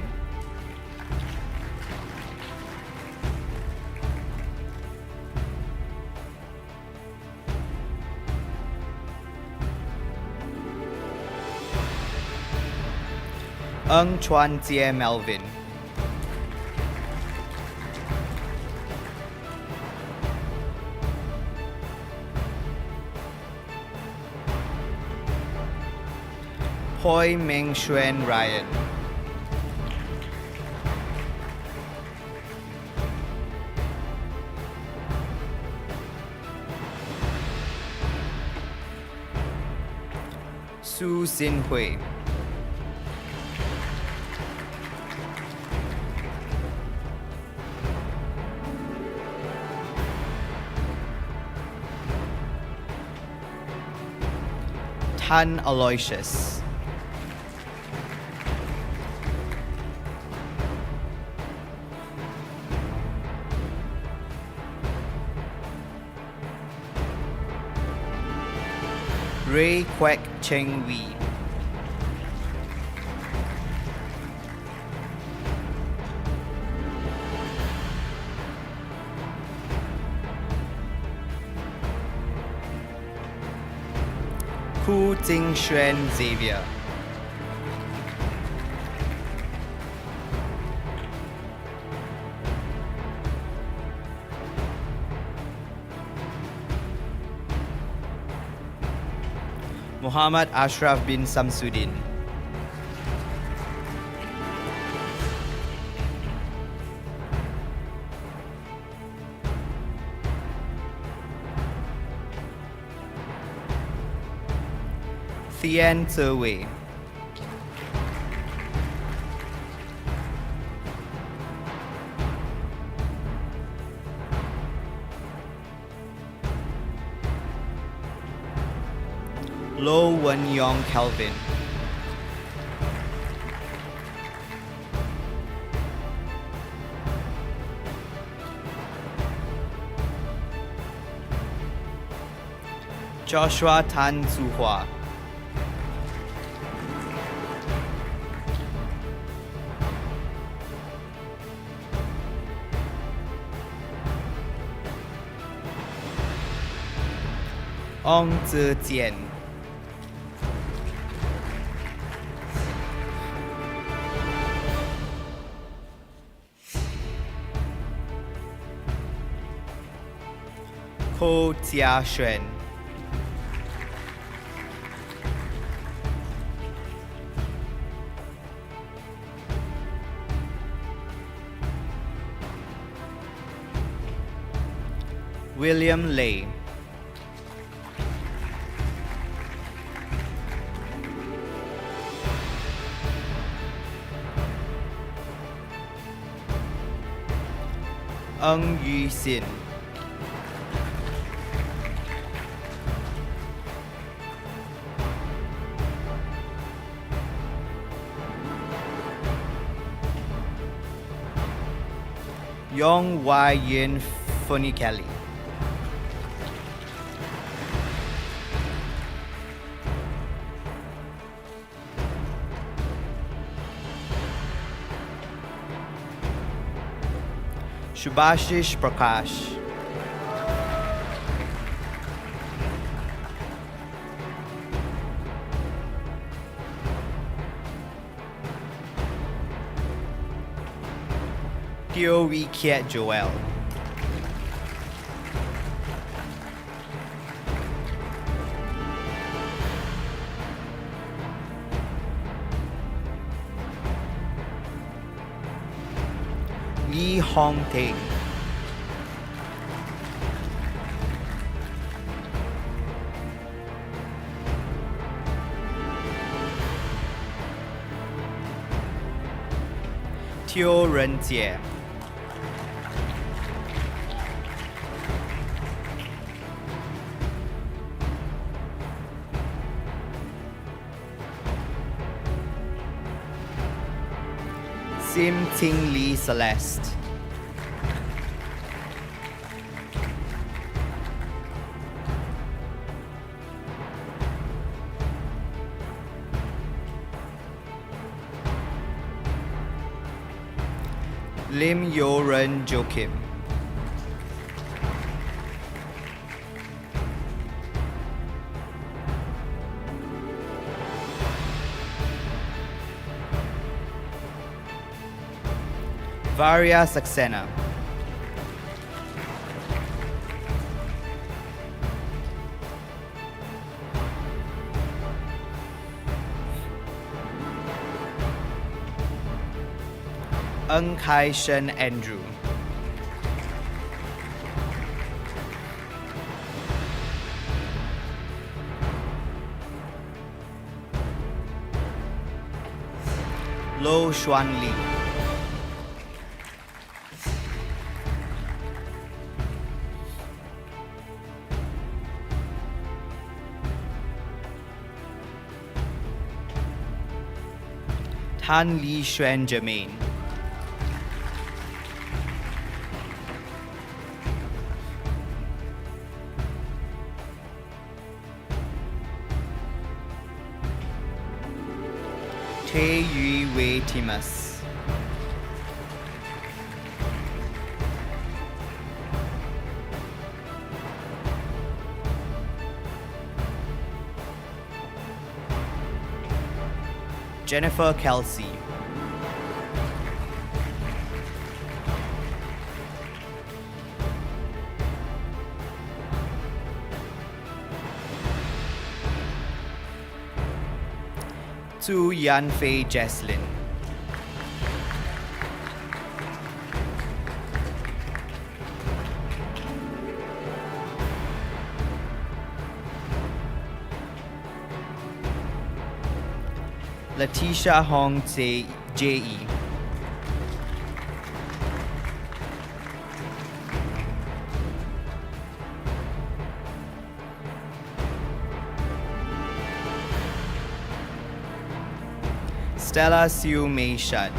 Ng Chuan Jie Melvin, Hoi Meng Xuan Ryan, Su Xin Hui, Tan Aloysius, Ray Kwek Cheng Wee, Ku Ting Xuan Xavier, Muhammad Ashraf bin Samsudin, Thien Tse Wei, Lo Wen Yong Calvin, Joshua Tan Tzu Hua, Ong Tze Tien. Ko Tia Xuan. William Lay. Ng Yu Sin. Yong Wai Yin Funikeli. Shubhashish Prakash. Teo Wee Kiat Joel. Lee Hong Tae. Teo Ren Jie. Sim Ting Lee Celeste. Lim Yo Ren Joachim. Varia Saxena. Ng Kai Shen Andrew. Lo Xuan Li. Tan Li Xuan Jermaine. Tae Yui Wei Timas. Jennifer Kelsey. Tu Yan Fei Jesslyn. Letitia Hong Tae J.E. Stella Siu Mei Shan.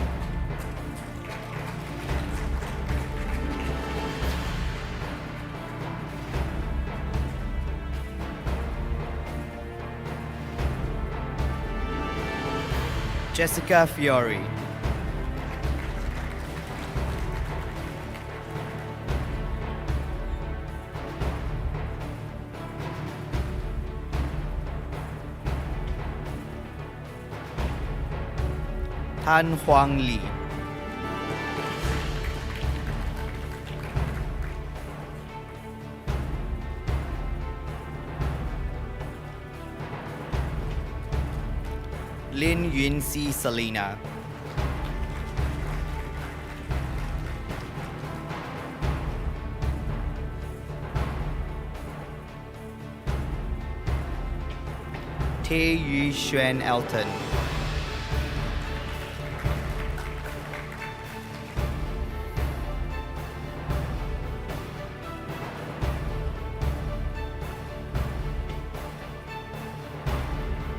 Jessica Fiore. Tan Huang Li. Lin Yun Si Selena. Tae Yu Xuan Elton.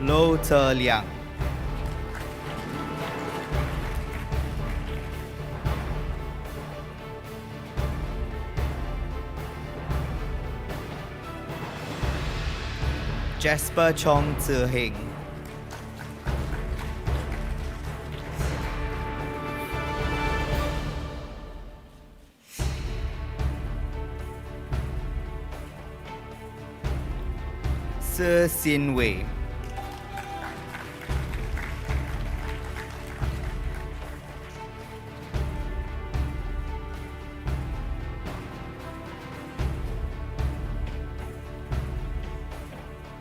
Lo Te Liang. Jasper Chong Tze Heng. Se Xin Wei.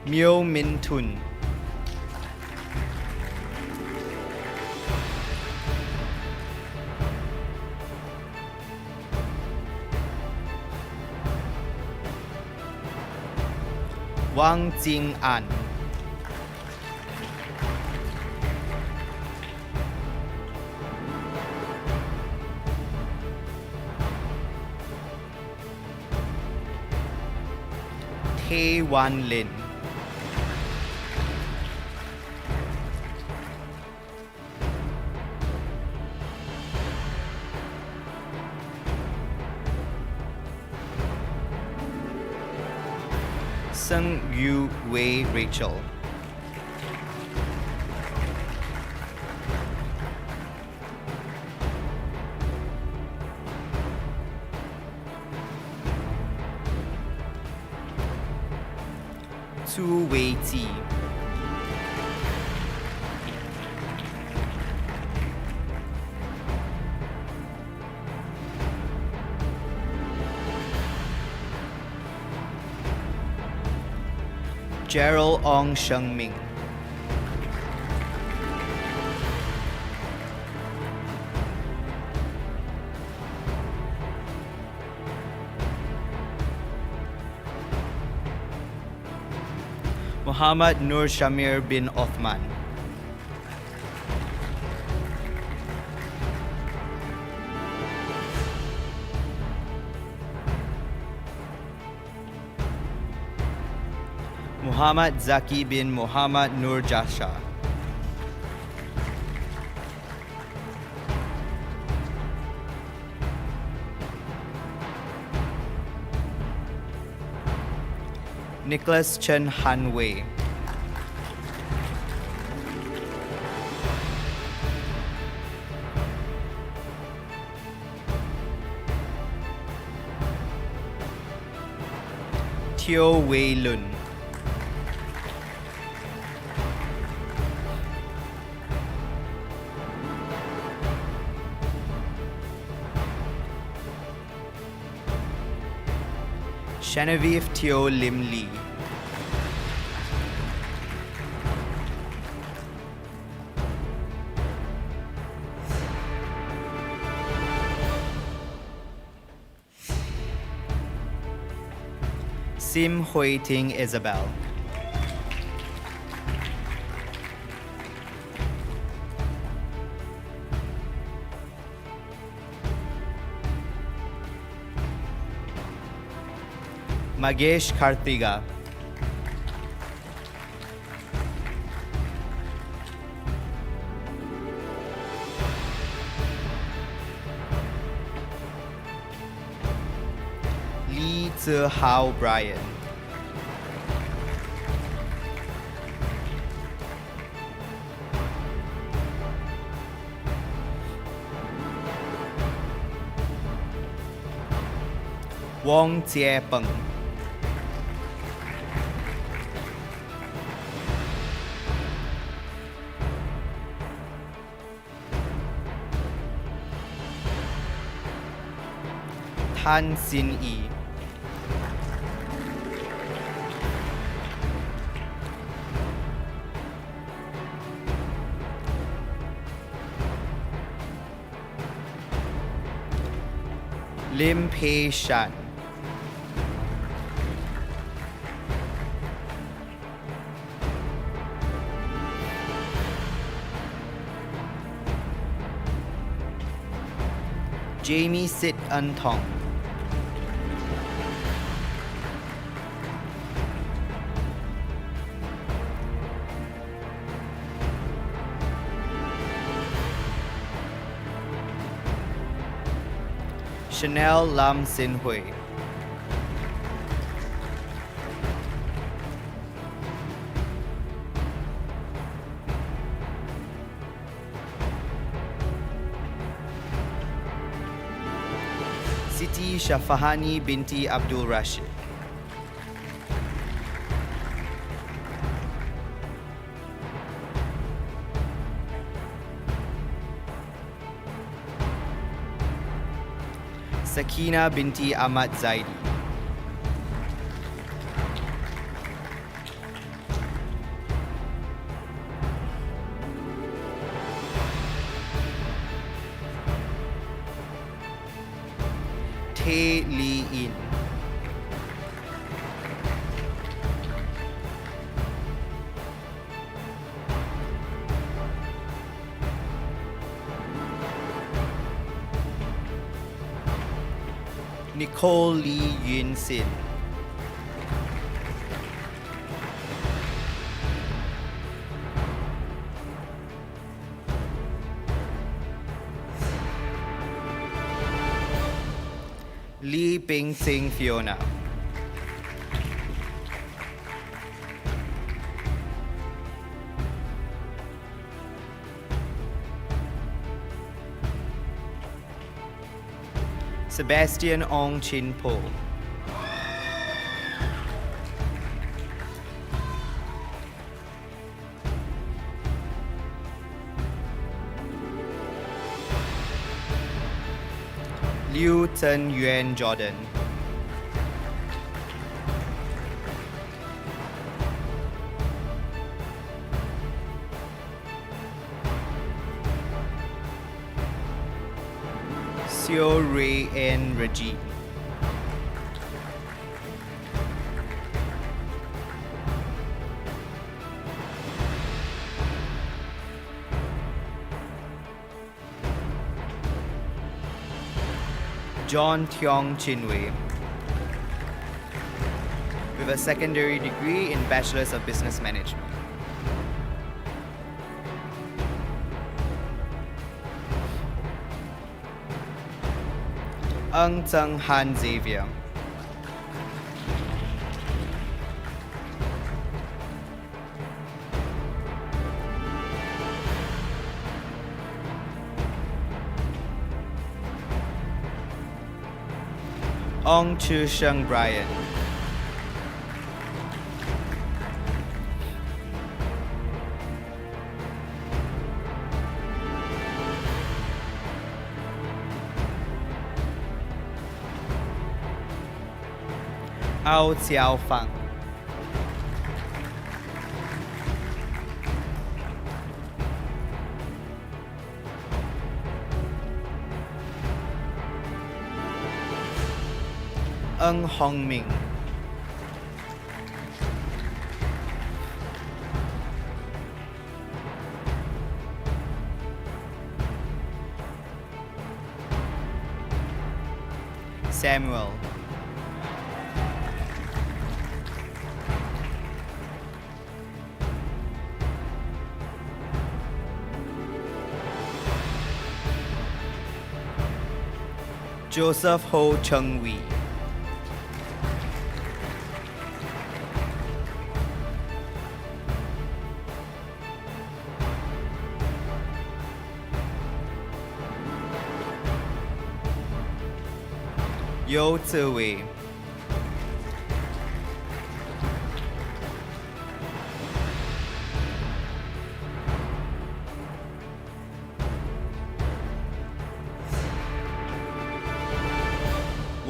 Miao Min Tun. Wang Jing An. Tae Wan Lin. Sung Yu Wei Rachel. Tu Wei Ti. Gerald Ong Sheng Ming. Muhammad Nur Shamir bin Othman. Muhammad Zaki bin Muhammad Nur Jasha. Nicholas Chen Han Wei. Teo Wei Lun. Genevieve Teo Lim Lee. Sim Hui Ting Isabel. Magesh Kartiga. Lee Tze Hao Brian. Wong Jie Peng. Han Sin Yi. Lim Pei Shan. Jamie Sit An Tong. Chanel Lam Sin Hui. Siti Shafahani binti Abdul Rashid. Sakina binti Ahmad Zaidi. Tae Lee In. Nicole Lee Yun Sin. Lee Ping Sing Fiona. Sebastian Ong Chin Po. Liu Chen Yuan Jordan. Seo Ray N. Raji. John Tiong Chinwei, with a secondary degree in Bachelor's of Business Management. Ng Tseng Han Xavier. Ong Chu Sheng Brian. Ao Xiao Fang. Ng Hong Ming. Samuel. Joseph Ho Chung Wee. Yo Tzu-wei.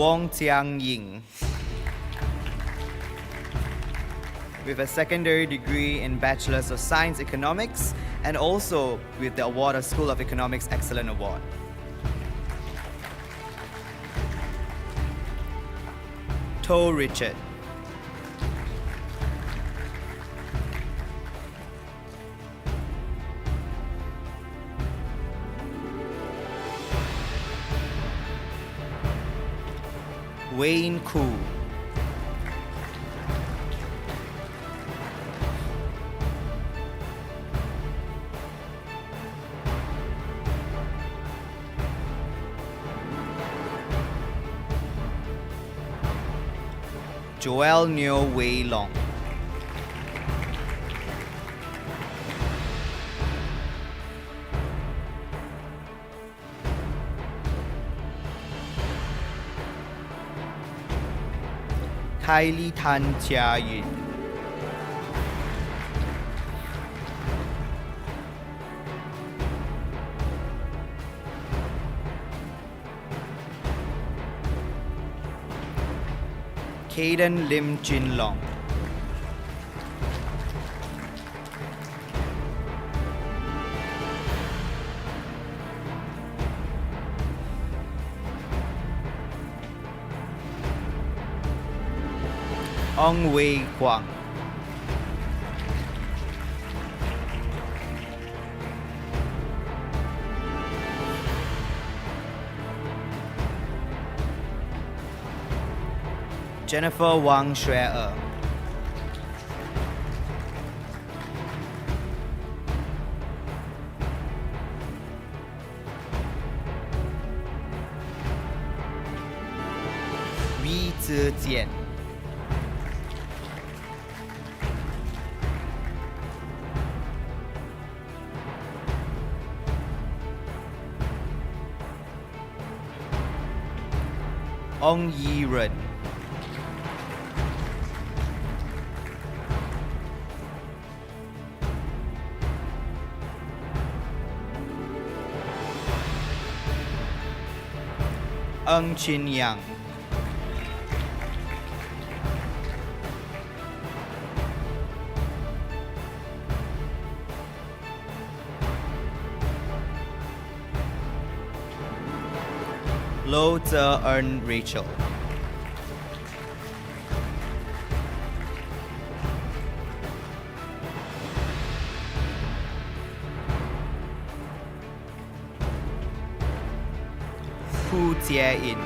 Wong Tiang Ying. With a secondary degree in Bachelor's of Science Economics and also with the award of School of Economics Excellent Award. To Richard. Wayne Koo. Joel Neo Wei Long. Kylie Tan Chia Yun. Caden Lim Jin Long. Ong Wei Kwang. Jennifer Wang Xue. Wei Zijian. Ong Yi Ren. Eng Chin Yang. Lo Tze Earn Rachel. Hu Jie In.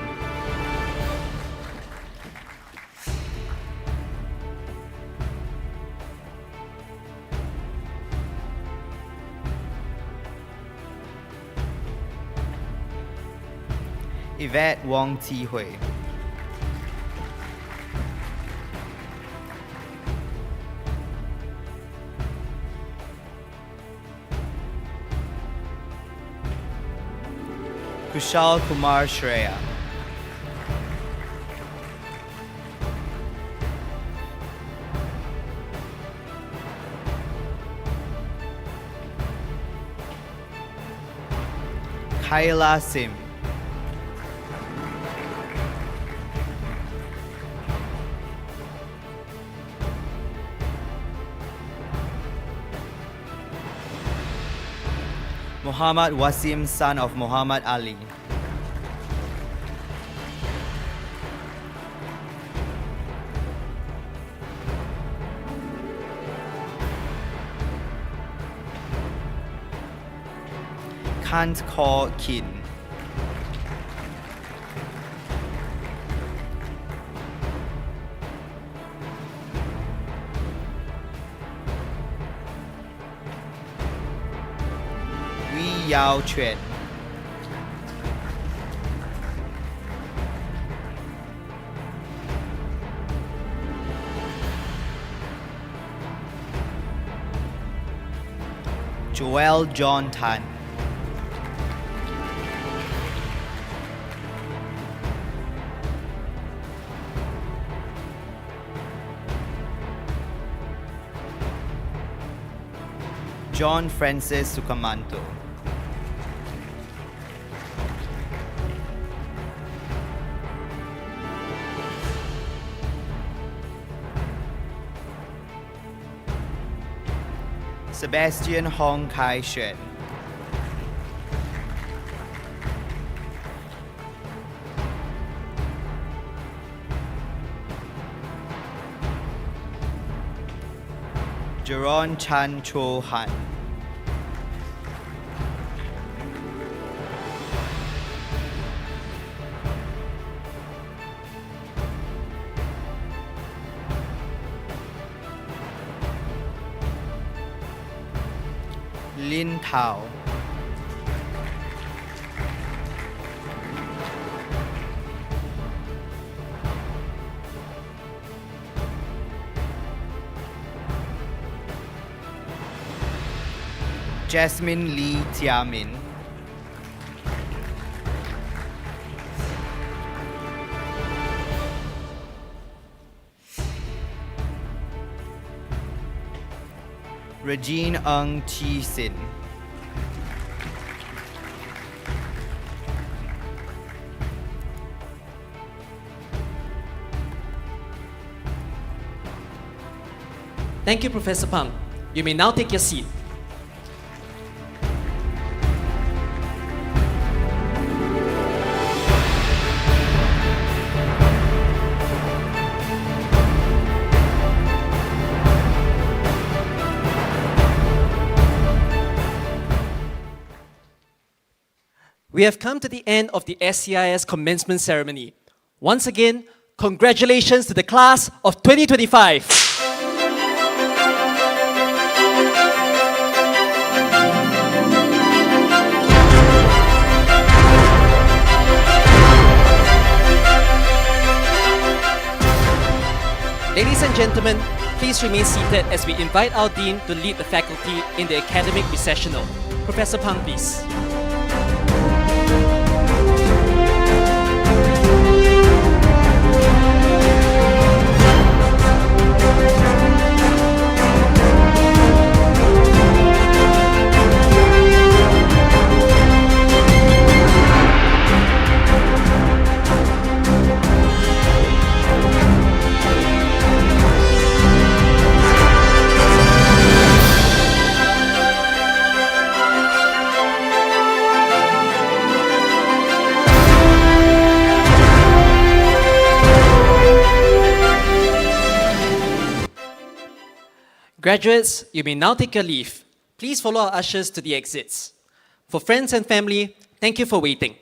Yvette Wong Ti Hui. Kushal Kumar Shreya. Kayla Sim. Muhammad Wasim, son of Muhammad Ali. Kant Kaur Kin. Wee Yao Chuan. Joel John Tan. John Francis Sukamanto. Sebastian Hong Kai Shen. Jeron Chan Cho Han. Lin Tao. Jasmine Lee Tiamin. Regine Ng Chi Sin. Thank you, Professor Pang. You may now take your seat. We have come to the end of the SCIS commencement ceremony. Once again, congratulations to the class of 2025. Ladies and gentlemen, please remain seated as we invite our Dean to lead the faculty in the academic recessional. Professor Pang, please. Graduates, you may now take your leave. Please follow our ushers to the exits. For friends and family, thank you for waiting.